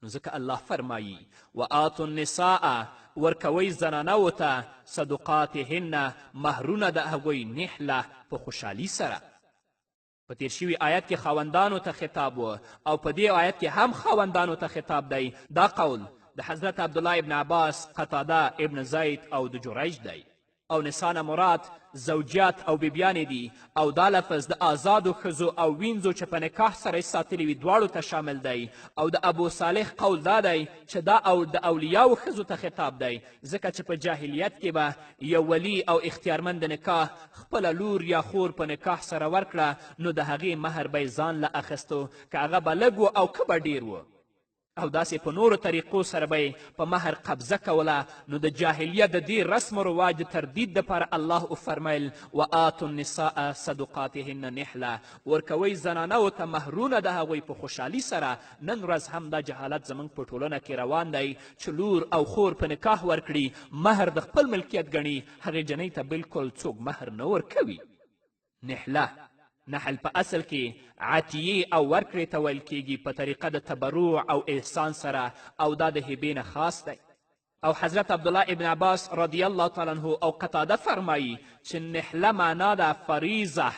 نو ځکه الله فرمایي وآتوا النساء، ورکوئ زنانو ته صدقاتهن، مهرونه د هغوی نحله، په خوشحالي سره. په تیر شوي آیت کې خاوندانو ته خطاب و او په دې آیت کې هم خاوندانو ته خطاب دی. دا قول د حضرت عبدالله ابن عباس، قتاده ابن زید او د جریج دی. او نسانه مراد زوجیات او بیبیانې دي، او دا لفظ د آزادو ښځو او وینځو چې په نکاح سره یې ساتلي وي دواړو ته شامل دی. او د ابو صالح قول دا دی چې دا او د اولیاو ښځو ته خطاب دی، ځکه چې په جاهلیت کې به یو ولی او اختیارمند د نکاح خپله لور یا خور په نکاح سره ورکړه نو د هغې مهر به یې ځان له اخیستو، که هغه به لږ و او که به ډېر و، او داسې په نورو طریقو سره به په مهر قبضه کوله. نو د جاهلیت د دې رسم و رواج د تردید دپاره الله وفرمیل وآتوا النساء صدقاتهن نحله، ورکوئ زنانو ته مهرونه د هغوی په خوشحالي سره. نن ورځ هم دا جهالت زموږ په ټولنه کې روان دی چې لور او خور په نکاح ورکړي، مهر د خپل ملکیت ګڼي، هغې جنۍ ته بلکل څوک مهر نه ورکوي. نحله، نحل په اصل کې عطیې او ورکړې ته ویل کیږي په طریقه د تبرع او احسان سره، او دا د هبې نه خاص دی. او حضرت عبدالله ابن عباس رضی الله تعالی عنه او قتاده فرمایي چې نحله معنا ده فریضه.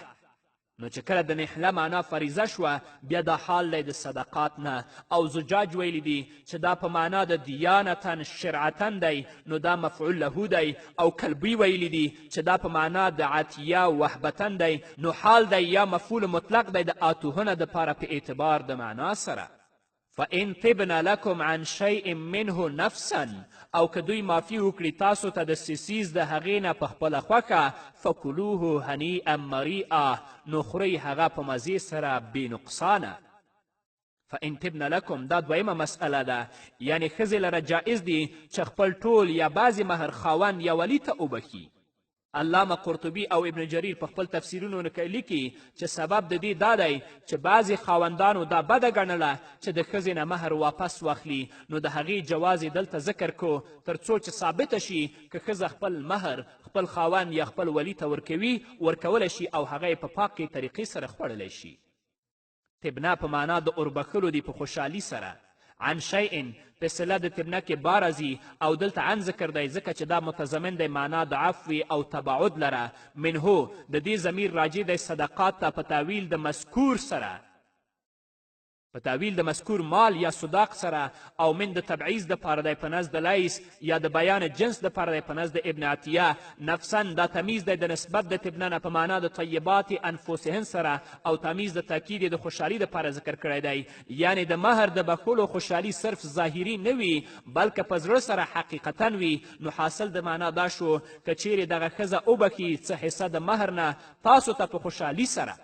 نو چې کله د نحله معنا فریضه شوه بیا دا حال دی د صدقات نه. او زجاج ویلی دي چې دا په معنا د دیانتا شرعتا دی، نو دا مفعول له دی. او کلبی ویلی دي چې دا په معنا د عطیه وهبتا دی، نو حال دی یا مفعول مطلق دی د آتوهنه دپاره په اعتبار د معنا سره. فإن طبن لكم عن شيء منه نفسا، او که دوی معافي وکړي تاسو ته د سیسیز د هغې نه په خپله خوښه، فکلوه هنیئا مریئا، نو خورئ هغه په مزې سره بې نقصانه. فإن طبن لكم دا دویمه مسئله ده، یعنې ښځې لره جایز دي چې خپل ټول یا بعضې مهر خاوند یا ولی ته وبخي. علامه قرطبي او ابن جریر په خپل تفسیرونو کې لیکي چې سبب د دې دا دی چې بعضې خاوندانو دا بده ګڼله چې د ښځې نه مهر واپس واخلي، نو د هغې جواز یې دلته ذکر کو تر څو چې ثابته شي که ښځه خپل مهر خپل خاوند یا خپل ولی ته ورکوي، ورکولی شي او هغه یې په پاکې طریقې سره خوړلی شي. تبنه په معنا د اوربخلو دی په خوشحالي سره. عن شیء په صله د تبنه کې با راځي، او دلته عن ذکر دی ځکه چې دا متضمن دی معنا د عفو او تباعد لره. منهو د دې ضمیر راجع دی صدقات ته په تاویل د مذکور سره، په تاویل د مذکور مال یا صداق سره. او من د تبعیض دپاره دی په نزد لیس، یا د بیان جنس دپاره دی په نزد ابن عطیه. نفسا دا تمیز دی د نسبت د تبنه نه په معنا د طیبات انفسهن سره، او تمیز د تاکید د خوشحالي دپاره ذکر کړی دی. یعنی د مهر د بخولو خوشحالي صرف ظاهري نه وي بلکې په زړه سره حقیقتا وي. نو حاصل د معنا دا شو که چیرې دغه ښځه وبخي څه حصه د مهر نه تاسو ته په خوشحالي سره.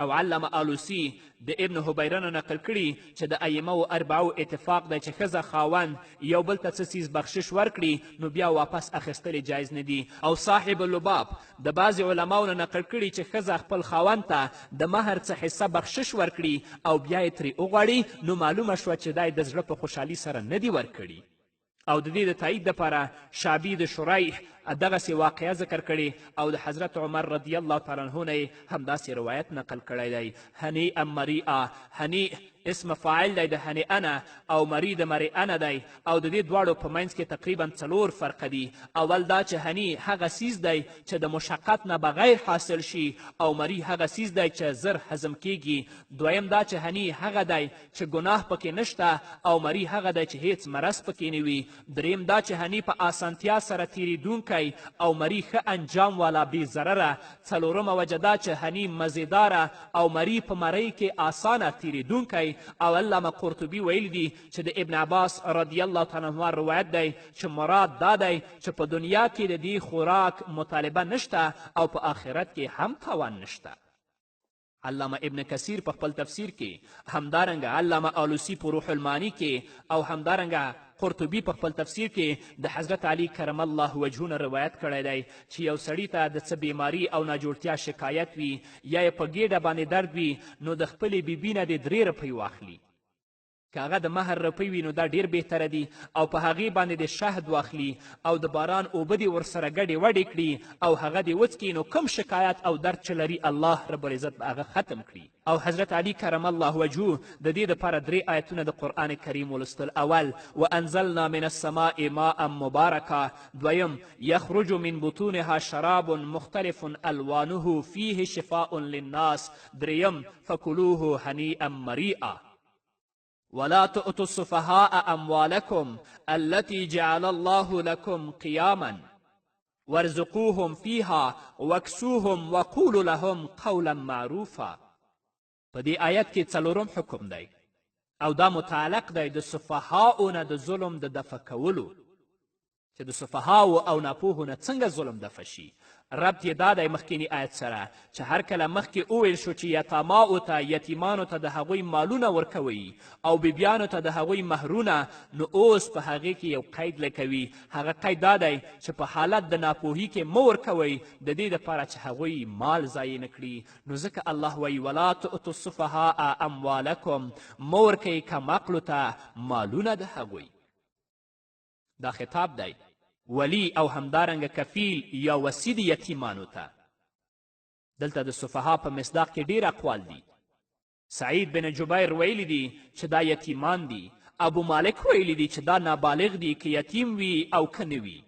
او علامه آلوسی د ابن حبیره نه نقل کړي چې د ائمه و اربعو اتفاق دی چې ښځه خاوند یو بل ته څه څیز بخشش ورکړي نو بیا واپس اخیستل جایز نه دي. او صاحب اللباب د بعضې علماو نه نقل کړي چې ښځه خپل خاوند ته د مهر څه حصه بخشش ورکړي او بیا یې ترې وغواړي، نو معلومه شوه چې دا یې د زړه په خوشحالي سره نه دي ورکړي. او د دې د تایید دپاره شعبي د شریح دغسې واقعه ذکر کړي، او د حضرت عمر رضی الله تعالی عنه نه همداسې روایت نقل کړی دی. هنیئا مریئا، هنیء اسم فاعل دی د هنیئه نه، او مری د مریئه نه دی. او د دې دواړو په منځ کې تقریبا 4 فرقه دي. اول دا چې هنیء هغه څیز دی چې د مشقت نه بغیر حاصل شي، او مری هغه څیز دی چې زر هضم کیږي. دویم دا چې هنیء هغه دی چې ګناه پکې نشته، او مری هغه دی چې هیڅ مرض پکې نه وي. دریم دا چې هنیء په اسانتیا سره تیریدونکی او مری ښه انجام والا بې ضرره. څلورمه وجه دا چې هنیء مزیداره او مری په مرۍ کې آسانه تیریدونکی. او علامه قرطبي ویلی دي چې د ابن عباس رضی الله تعالی عنه روایت دی چې مراد دا دی چې په دنیا کې د دې خوراک مطالبه نشته او په آخرت کې هم تاوان نشته. علامه ابن کثیر په خپل تفسیر کې، همدارنګه علامه آلوسی په روح المانی کې، او همدارنګه قرطبي په خپل تفسیر کې د حضرت علي کرم الله وجهونه روایت کړی دی چې یو سړي ته د څه بیماري او ناجوړتیا شکایت وي یا یې په ګېډه باندې درد وي نو د خپلې بیبي نه د 3 روپۍ واخلي. که هغه د مهر روپۍ وي نو دا ډیر بهتره دي او په هغې باندې د شهد واخلي او د باران اوبه دې ورسره ګډې وډې کړي او هغه دې وڅکي نو کوم شکایت او درد چې لري الله رب العزت به هغه ختم کړي. او حضرت علي کرم الله وجهه د دې دپاره 3 آیتونه د قرآن کریم ولوستل. اول وانزلنا من السماء ماء مبارکا، دویم یخرج من بطونها شراب مختلف الوانه فیه شفاء للناس، دریم فکلوه هنیئا مریئا. ولا تؤتوا السفهاء أموالكم التي جعل الله لكم قياما وارزقوهم فيها واكسوهم وقولوا لهم قولا معروفا. په دې آیت کې 4م حکم دی او دا متعلق دی د سفهاءو نه د ظلم د دفع کولو، چې د سفهاو او ناپوهو نه څنګه ظلم دفع شي. ربط یې دا دی مخکینی آیت سره چې هر کله مخکې وویل شو چې یتاماو ته یتیمانو ته د هغوی مالونه ورکوئ او بیبیانو ته د هغوی مهرونه، نو اوس په هغې کې یو قید لکوي. هغه قید دا دی چې په حالت د ناپوهي کې مه ورکوئ د دې دپاره چې هغوی مال ضایع نه کړي. نو ځکه الله وایي ولا تؤتوا السفهاء اموالکم، مه ورکوئ کمعقلو ته مالونه د هغوی. دا خطاب دی ولی او همدارنګه کفیل یا وسی د یتیمانو ته. دلته د سفها په مصداق کې ډیر اقوال دي. سعید بن جبیر ویلی دي چې دا یتیمان دي، ابو مالک ویلی دي چې دا نابالغ دي که یتیم وي او که نه وي،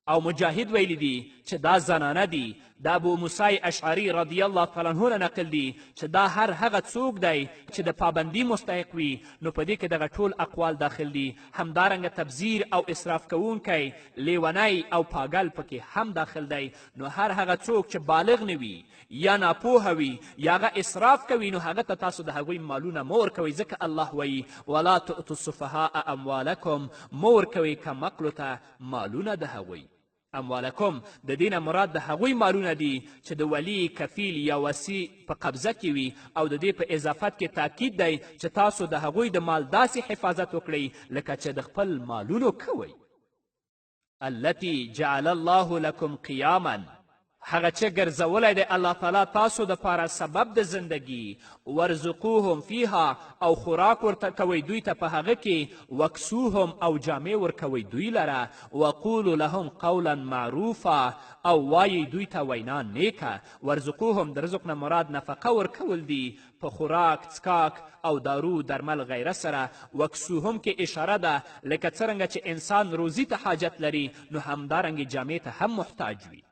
او مجاهد ویلی دي چې دا زنانه دي. د ابو موسی اشعري رضی الله تعالی عنه نه نقل دي چې دا هر هغه څوک دی چې د پابندي مستحق وي. نو په دې کې دغه ټول اقوال داخل دي. همدارنګه تبذیر او اسراف کوونکی، لیونی او پاگل پکې هم داخل دی. نو هر هغه څوک چې بالغ نه وي یا ناپوهه وي یا هغه اسراف کوي نو هغه ته تاسو د هغوی مالونه مه ورکوئ. ځکه الله وایي ولا تؤتوا السفهاء اموالکم، مه ورکوئ کمعقلو ته مالونه د هغوی. اموالکم د دې نه مراد د هغوی مالونه دي چې د ولی، کفیل یا وسی په قبضه کې وي. او د دې په اضافت کې تاکید دی چې تاسو د هغوی د مال داسې حفاظت وکړئ لکه چې د خپل مالونو کوئ. التي جعل الله لكم قیاما، هغه چې ګرځولی دی الله تعالی تاسو دپاره سبب د زندگی. ورزقوهم فیها، او خوراک ورته کوئ دوی ته په هغه کې. وکسوهم، او جامې ورکوئ دوی لره. وقولو لهم قولا معروفا، او وایي دوی ته وینا نیکه. ورزقوهم د رزق نه مراد نفقه ورکول دي په خوراک، څکاک او دارو درمل غیره سره. وکسوهم کې اشاره ده لکه څرنګه چې انسان روزي ته حاجت لري نو همدارنګې جامې ته هم محتاج وي.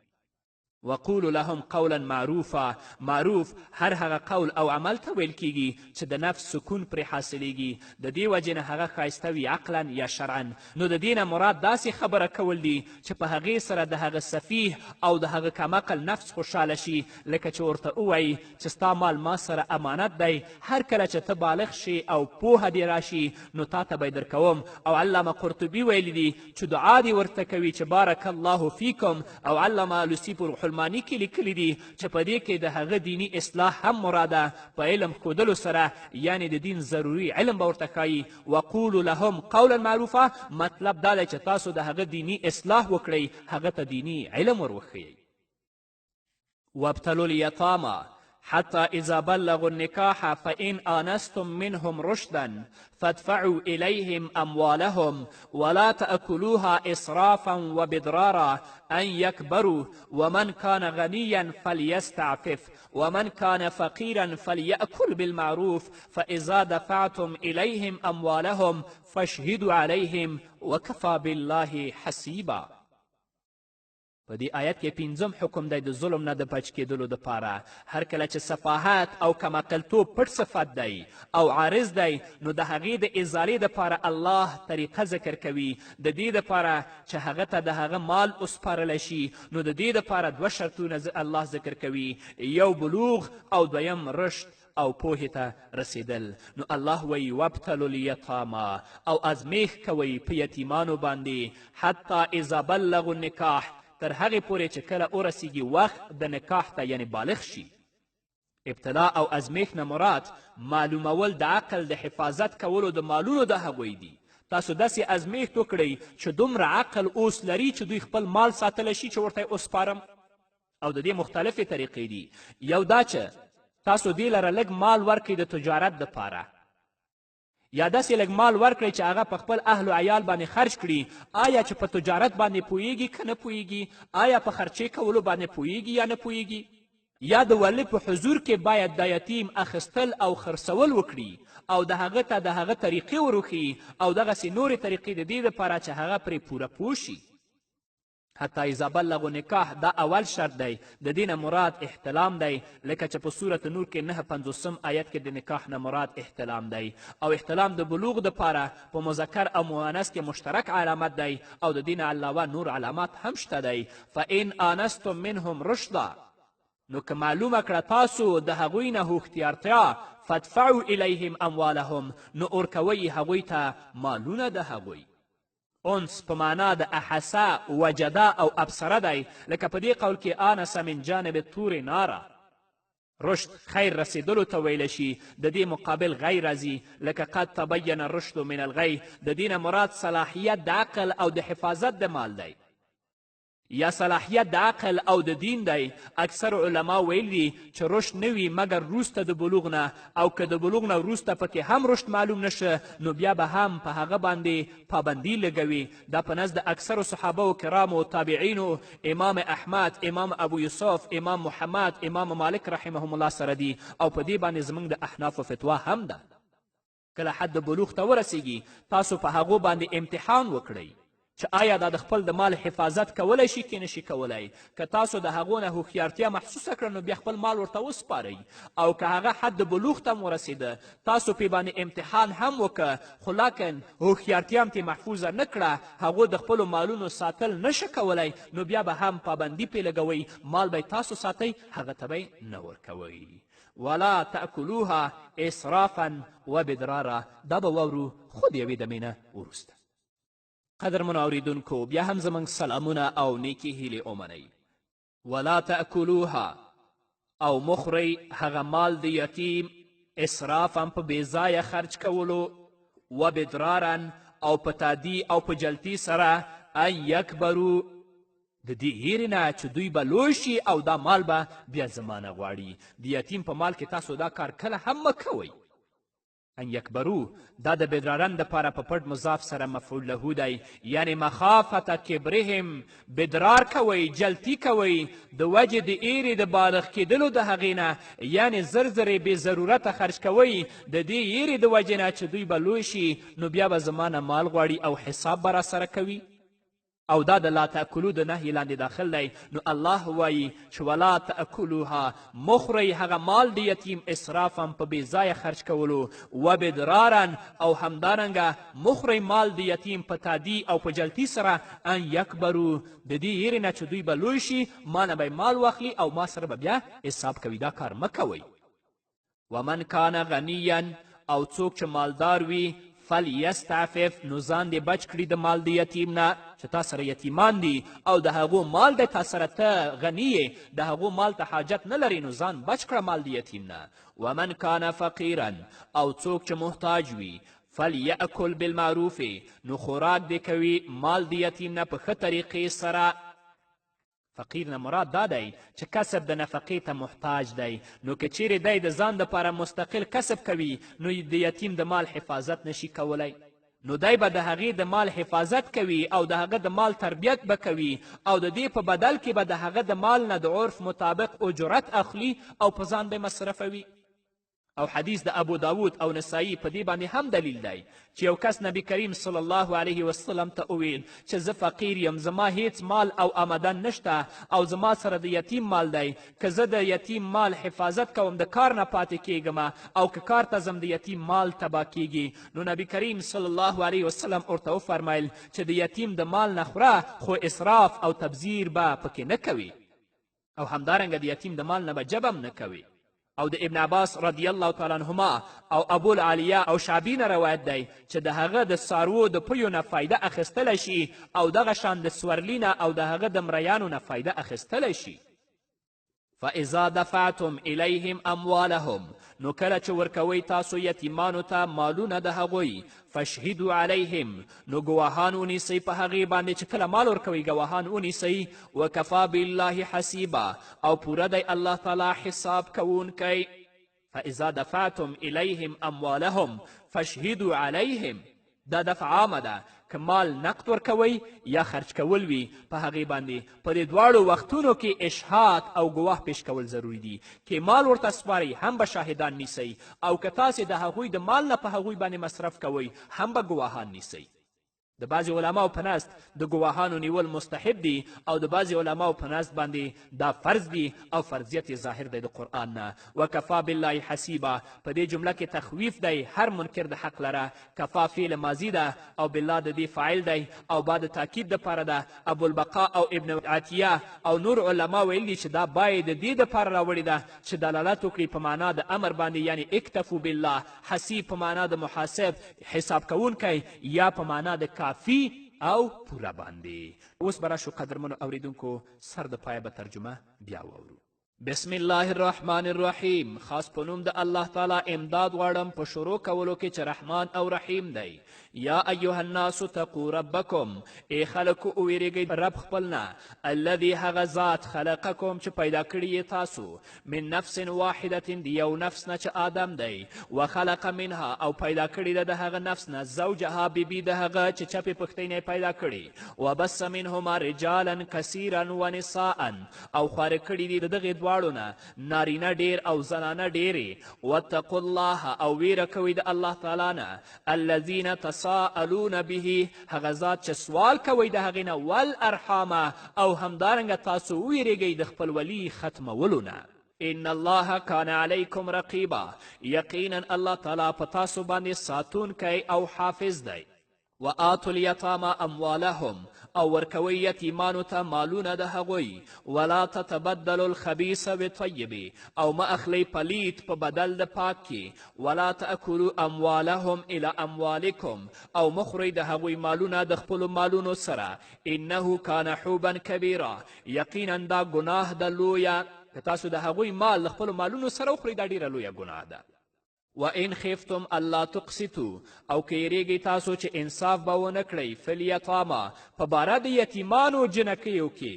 وقولو لهم قولا معروفا، معروف هر هغه قول او عمل ته ویل کیږي چې د نفس سکون پرې حاصلیږي، د دې وجې نه هغه ښایسته وي عقلا یا شرعا. نو د دې نه مراد داسې خبره کول دي چې په هغې سره د هغه سفیه او د هغه کمعقل نفس خوشحاله شي. لکه چې ورته ووایي چې ستا مال ما سره امانت دی، هر کله چې ته بالغ شي او پوهه دې راشي نو تا ته به یې درکوم. او علامه قرطبي ویلی دي چې دعا دې ورته کوي چې بارک الله فیکم. او علامه لوسی په روح المانی کې لیکلی دي چې په دې کې د هغه دینی اصلاح هم مراده په علم ښودلو سره، یعنی د دین ضروري علم به ورته ښایي. وقولو لهم قولا معروفا مطلب دا دی چې تاسو د هغه دینی اصلاح وکړئ، هغه ته دینی علم ور وښیئ. وابتلوا اليتامى حتى إذا بلغوا النكاح فإن آنستم منهم رشدا فادفعوا إليهم أموالهم ولا تأكلوها إسرافا وبضرارا أن يكبروا ومن كان غنيا فليستعفف ومن كان فقيرا فليأكل بالمعروف فإذا دفعتم إليهم أموالهم فاشهدوا عليهم وكفى بالله حسيبا. په دې آیت کې 5م حکم دی د ظلم نه د بچ کېدلو دپاره. هر کله چې سفاحت او کمعقلتوب پټ صفت دی او عارض دی نو د هغې د ازالې دپاره الله طریقه ذکر کوي. د دې دپاره چې هغه ته د هغه مال وسپارلی شي نو د دې دپاره 2 شرطونه الله ذکر کوي، یو بلوغ او دویم رشد او پوهې ته رسیدل. نو الله وی وابتلوا الیتاما، او ازمیښ کوئ په یتیمانو باندې. حتی اذا بلغوا النکاح، تر هغې پورې چې کله ورسیږي وخت د نکاح ته یعنی بالغ شي. ابتلا او ازمیښ نه مراد معلومول د عقل د حفاظت کولو د مالونو د هغوی دي. تاسو داسې ازمیښت وکړئ چې دومره عقل اوس لري چې دوی خپل مال ساتلی شي چې ورته یې وسپارم. او د دې مختلفې طریقې دي. یو دا چې تاسو دې لره لږ مال ورکړئ د تجارت دپاره، یا داسې لږ مال ورکړئ چې هغه په خپل اهل و عیال باندې خرج کړي. آیا چې په تجارت باندې پوهیږي که نه پوهیږي؟ آیا په خرچې کولو باندې پوهیږي یا نه پوهیږي؟ یا د والي په حضور کې باید د یتیم اخیستل او خرڅول وکړي او د هغه ته د هغه طریقې وروښي او دغسې نورې طریقې د دې دپاره چې هغه پرې پوره پوه شي. حتی اذا بلغوا نکاح دا اول شرط دی. د دې نه مراد احتلام دی، لکه چې په صورت نور کې 950 آیت کې د نکاح نه مراد احتلام دی. او احتلام د بلوغ دپاره په مذکر او مؤنث کې مشترک علامت دی او د دې نه علاوه نور علامات هم شته دی. فان آنستم منهم رشدا، نو که معلومه کړه تاسو د هغوی نه هوښیارتیا، فادفعوا الیهم اموالهم، نو ورکوئ هغوی ته مالونه د هغوی. انس په معنا د احسا، وجدا او ابصره دی، لکه په دې قول کې آنس من جانب طور ناره. رشد خیر رسیدلو ته ویلی شي، د دې مقابل غی راځي، لکه قد تبین الرشد من الغی. د دې نه مراد صلاحیت د عقل او د حفاظت د مال دی، یا صلاحیت د عقل او د دین دی. اکثر علما ویلي چې رشد نه وي مګر وروسته د بلوغ نه، او که د بلوغ نه وروسته پکې هم رشد معلوم نشه نو بیا به هم په هغه باندې پابندي لګوي. دا په نزد اکثرو صحابه و کرامو، تابعینو، امام احمد، امام ابو یوسف، امام محمد، امام مالک رحمهم الله سره دي، او په دې باندې زموږ د احنافو فتوا هم ده. کله حد بلوغ ته ورسیږي تاسو په هغو باندې امتحان وکړئ چې آیا دا د خپل د مال حفاظت کولی شي که نشي کولی. که تاسو د هغو نه هوښیارتیا محسوسه کړه نو بیا خپل مال ورته وسپارئ، او که هغه حد بلوغ ته هم ورسېده تاسو پې باندې امتحان هم وکړه، خو لاکن هوښیارتیا هم ترې محفوظه نه کړه، هغو د خپلو مالونو ساتل نشه کولی، نو بیا به هم پابندي پې لګوئ، مال به تاسو ساتئ، هغه ته به نه ورکوئ. ولا تأکلوها اسرافا وبدرارا. دا به واورو خو د یوې دمې نه وروسته. قدرمنو اوریدونکو، بیا هم زموږ سلامونه او نیکې هیلې ومنئ. ولا تأکلوها، او مخورئ هغه مال د یتیم اسرافا په بېځایه خرج کولو، و بدرارا او په تادي او په جلتي سره، ان یکبرو د دې هیرې نه چې دوی به لوی شي او دا مال به بیا زمانه غواړي. د یتیم په مال کې تاسو دا کار کله هم مه کوئ. ان یکبرو دا د بدرارن دپاره په پټ مضاف سره مفعول له دی، یعنی مخافت کبرهم، بدرار کوئ، جلتی کوئ د وجې د ایرې د بالغ کېدلو د هغې نه، یعنی زر زرې بې ضرورته خرج کوئ د دې ایرې د وجې نه چې دوی به لوی شي نو بیا به زمانه مال غواړي او حساب به راسره کوي. او دا د لا تأکلو د نهي لاندې داخل دی. نو الله وایي چې ولا تأکلوها، مخورئ هغه مال د یتیم اسرافا په بېځایه خرج کولو، و بدرارا او همدارنګه مخورئ مال د یتیم په تادي او په جلتي سره، ان یکبرو د دې هیرې نه چې دوی به لوی شي ما نه به مال واخلي او ما سره به بیا حساب کوي. دا کار مه کوئ. ومن کان غنیا، او څوک چې مالدار وي، فلیستعفف، نو ځان دې بچ کړي د مال د یتیم نه چې تا سره یتیمان دي او د هغو مال دی، تا سره ته غني یې، د هغو مال ته حاجت نه لري، نو ځان بچ کړه مال د یتیم نه. ومن کان فقیرا، او څوک چې محتاج وي، فلیأکل بالمعروف، نو خوراک دې کوي مال د یتیم نه په ښه طریقې سره. فقیر نه مراد دا دی چې کسب د نفقې ته محتاج دی. نو که چیرې دی د ځان دپاره مستقل کسب کوي نو د یتیم د مال حفاظت نشي کولی، نو دی به د هغې د مال حفاظت کوي او د هغه د مال تربیت به کوي، او د دې په بدل کې به د هغه د مال نه د عرف مطابق اجرت اخلي او په ځان به مصرفوي. او حدیث د ابو داود او نسایی په دې باندې هم دلیل دی چې یو کس نبی کریم صلی الله علیه وسلم ته وویل چې زه فقیر یم، زما هیڅ مال او آمدن نشته او زما سره د یتیم مال دی، که زه د یتیم مال حفاظت کوم د کار نه پاتې کیږم او که کار ته ځم د یتیم مال تباه کیږي. نو نبی کریم صلی الله علیه وسلم ورته وفرمیل چې د یتیم د مال نه خوره، خو اسراف او تبذیر به پکې نه کوي، او همدارنګه د یتیم د مال نه به جبم نه کوي. او د ابن عباس رضی الله تعالی عنهما او ابو العالیه او شعبی نه روایت دی چې د هغه د څاروو د پیو نه فایده اخیستلی شي او دغه شان د سورلي نه او د هغه د مریانو نه فایده اخیستلی شي. فاذا دفعتم الیهم اموالهم، نو کله چې ورکوئ تاسو یتیمانو ته مالونه د هغوی فشهدو علیهم نو ګواهان ونیسئ په هغې باندې چې کله مال ورکوئ ګواهان ونیسئ وکفا بالله حسیبا او پوره دی الله تعالی حساب کوونکی فاذا دفعتم الیهم اموالهم فاشهدوا علیهم دا دفع عامه ده که مال نقد ورکوئ یا خرج کول وي په هغې باندې په دې دواړو وختونو کې اشهاد او ګواه پیش کول ضروري دي که مال ورته سپارئ هم به شاهدان نیسئ او که تاسې د هغوی د مال نه په هغوی باندې مصرف کوئ هم به ګواهان نیسئ د بعضې علماو په نزد د ګواهانو نیول مستحب دي او د بعضې علماو په نزد باندې دا فرض دي او فرضیت یې ظاهر دی د قرآن نه وکفا بالله حسیبا په دې جمله کې تخویف دی هر منکر د حق لره کفا فعل ماضي ده او بالله د دې فاعل دی او بعد تاکید دپاره ده ابوالبقا او ابن عطیه او نور علما ویلي چې دا باید د دې دپاره راوړې ده چې دلالت وکړي په معنا د امر باندې یعنی اکتفو بالله حسیب په معنا د محاسب حساب کوونکی یا په معنا د کافی او پوره باندې اوس به راشو قدرمنو اوریدونکو سر د پایه به ترجمه بیا واورو بسم الله الرحمن الرحیم خاص په نوم د الله تعالی امداد غواړم په شروع کولو کې چې رحمان او رحیم دی یا ایها الناس تقوا ربکم ای خلکو وویرېږئ رب خپل نه الذي هغه ذات خلقکم چې پیدا کړي یې تاسو من نفس واحدة د یو نفس نه چې آدم دی وخلق منها او پیدا کړي ده د هغه نفس نه زوجها بیبي د هغه چې چپې پښتۍ پیدا کړي وبس منهما رجالا کثیرا ونساء او خواره کړي دي د دغې دواړو نه نارینه ډیر او زنانه ډیرې واتقوا الله او ویره کوئ د الله تعالی نه الذین تساءلون به هغه ذات چې سوال کوئ د هغې نه والارحام او همدارنګه تاسو ویرېږئ د خپلولي ختمولو نه ان الله کان علیکم رقیبا یقینا الله تعالی په تاسو باندې ساتونکی او حافظ دی وآتوا الیتاما اموالهم او ورکوی یتیمانو ته مالونه د هغوی ولا تتبدلوا الخبیث بالطیب او ما اخلی پلیت په بدل د پاک کې ولا تأکلوا اموالهم الى اموالکم او مخوری د هغوی مالونه د خپلو مالونو سره انه کان حوبا کبیرا یقینا دا ګناه ده لویه که تاسو د هغوی مال د خپلو مالونو سره وخورئ دا ډیره لویه ګناه ده وان خفتم الله تقسطو او که یریږئ تاسو چې انصاف به ونه کړئ فی الیتاما په باره د یتیمانو جنکیو کې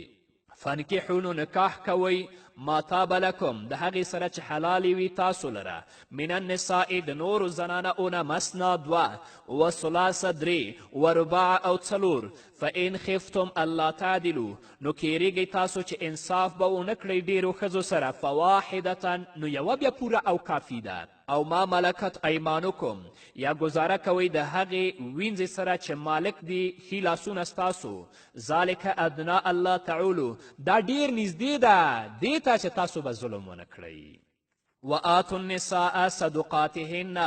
فانکحو نو نکاح کوئ ما تاب لکم د هغې سره چې حلالې وي تاسو لره من النساء د نورو زنانهونه مثنا دوه وثلاثه درې ورباع او څلور فان خفتم الله تعدلو نو که یریږئ تاسو چې انصاف به ونه کړئ ډیرو ښځو سره فواحدة نو یوه بیا پوره او کافي ده او ما ملکت ایمانکم یا گزاره کوئ د هغې وینځې سره چې مالک دی ښي لاسونه ستاسو ذلک ادنا الله تعولو دا ډیر نږدې ده دې ته چې تاسو به ظلم ونه کړئ وآتوا النساء صدقاتهن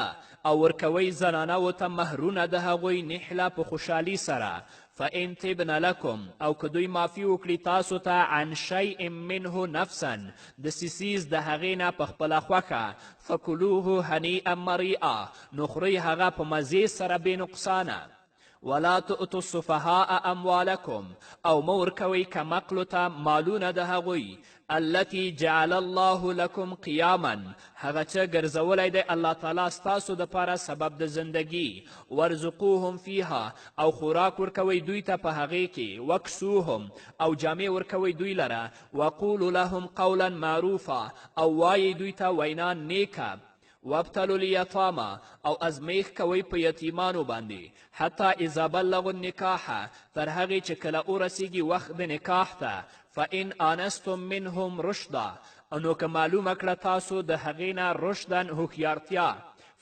او ورکوئ زنانو ته مهرونه د هغوی نحله په خوشحالي سره فان تبن لکم او که دوی معافي وکړي تاسو ته عن شیء منه نفسا د سیسیز د هغې نه په خپله خوښه فکلوه هنیئا مریئا نو خورئ هغه په مزې سره بې نقصانه ولا تؤتوا السفهاء اموالکم او مه ورکوئ کمقلو ته مالونه د هغوی التي جعل الله لكم قیاما هغه چې ګرځولی دی الله تعالی ستاسو دپاره سبب د زندگی ورزقوهم فیها او خوراک ورکوئ دوی ته په هغې کې وکسوهم او جامې ورکوئ دوی لره وقولو لهم قولا معروفا او وایئ دوی ته وینا نیکه وابتلوا الیتاما او ازمیښ کوئ په یتیمانو باندې حتی اذا بلغوا النکاح تر هغې چې کله ورسیږي وخت د نکاح ته فان آنستم منهم رشدا نو که معلومه کړه تاسو د هغې نه رشدن هوښیارتیا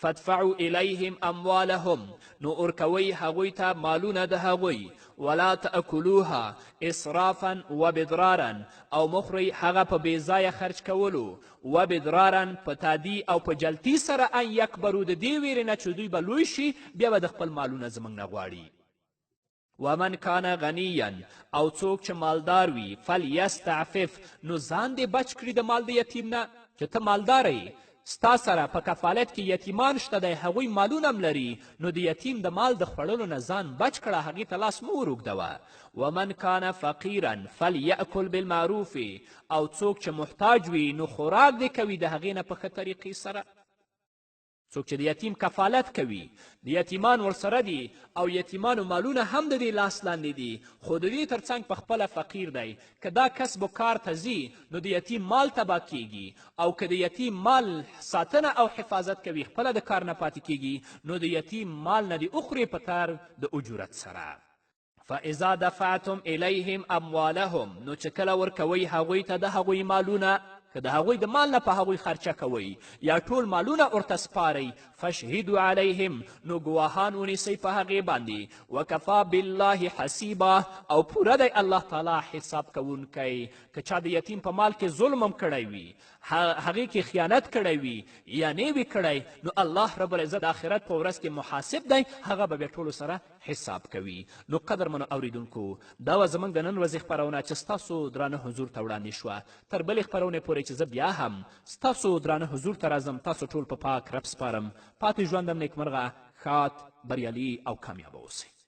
فادفعوا الیهم اموالهم نو ورکوئ هغوی ته مالونه د هغوی ولا تأکلوها اسرافا وبدرارا او مخورئ هغه په بېځایه خرج کولو وبدرارا په تادي او په جلتي سره ان یکبرو د دې ویرې نه چې دوی به لوی شي بیا به د خپل مالونه زموږ نه غواړي ومن کان غنیا او څوک چې مالدار وي فلیستعفف نو ځان دې بچ کړي د مال د یتیم نه چې ته مالداره یې ستا سره په کفالت کې یتیمان شته دی هغوی مالونه هم لري نو د یتیم د مال د خوړلو نه ځان بچ کړه هغې ته لاس مه وروږدوه ومن کان فقیرا فلیأکل بالمعروف او څوک چې محتاج وي نو خوراک دې کوي د هغې نه په ښه طریقې سره څوک چې د یتیم کفالت کوي د یتیمان ورسره دي او یتیمانو مالونه هم د دې لاس لاندې دي خو د دې ترڅنګ پخپله فقیر دی که دا کسب و کار ته ځي نو د یتیم مال تباه کیږي او که د یتیم مال ساتنه او حفاظت کوي خپله د کار نه پاتې کیږي نو د یتیم مال نه د اخرې په تر د اجورت سره فاذا دفعتم الیهم اموالهم نو چې کله ورکوئ هغوی ته د هغوی مالونه که د هغوی د مال نه په هغوی خرچه کوئ یا ټول مالونه ورته سپارئ فشهدوا علیهم نو ګواهان ونیسئ په هغې باندې وکفا بالله حسیبا او پوره دی الله تعالی حساب کوونکی که چا د یتیم په مال کې ظلم هم کړی وي هغې کې خیانت کړی وي یا نه وي کړی نو الله رب العزت د آخرت په ورځ کې محاسب دی هغه به بیا ټولو سره حساب کوي نو قدرمنو اوریدونکو دا وه زموږ د نن ورځې خپرونه چې ستاسو درانه حضور ته وړاندې شوه تر بلې خپرونې پورې چې زه بیا هم ستاسو درانه حضور ته راځم تاسو ټول په پاک رب سپارم پاتې ژوندم نیکمرغه ښاد بریالي او کامیابه اوسئ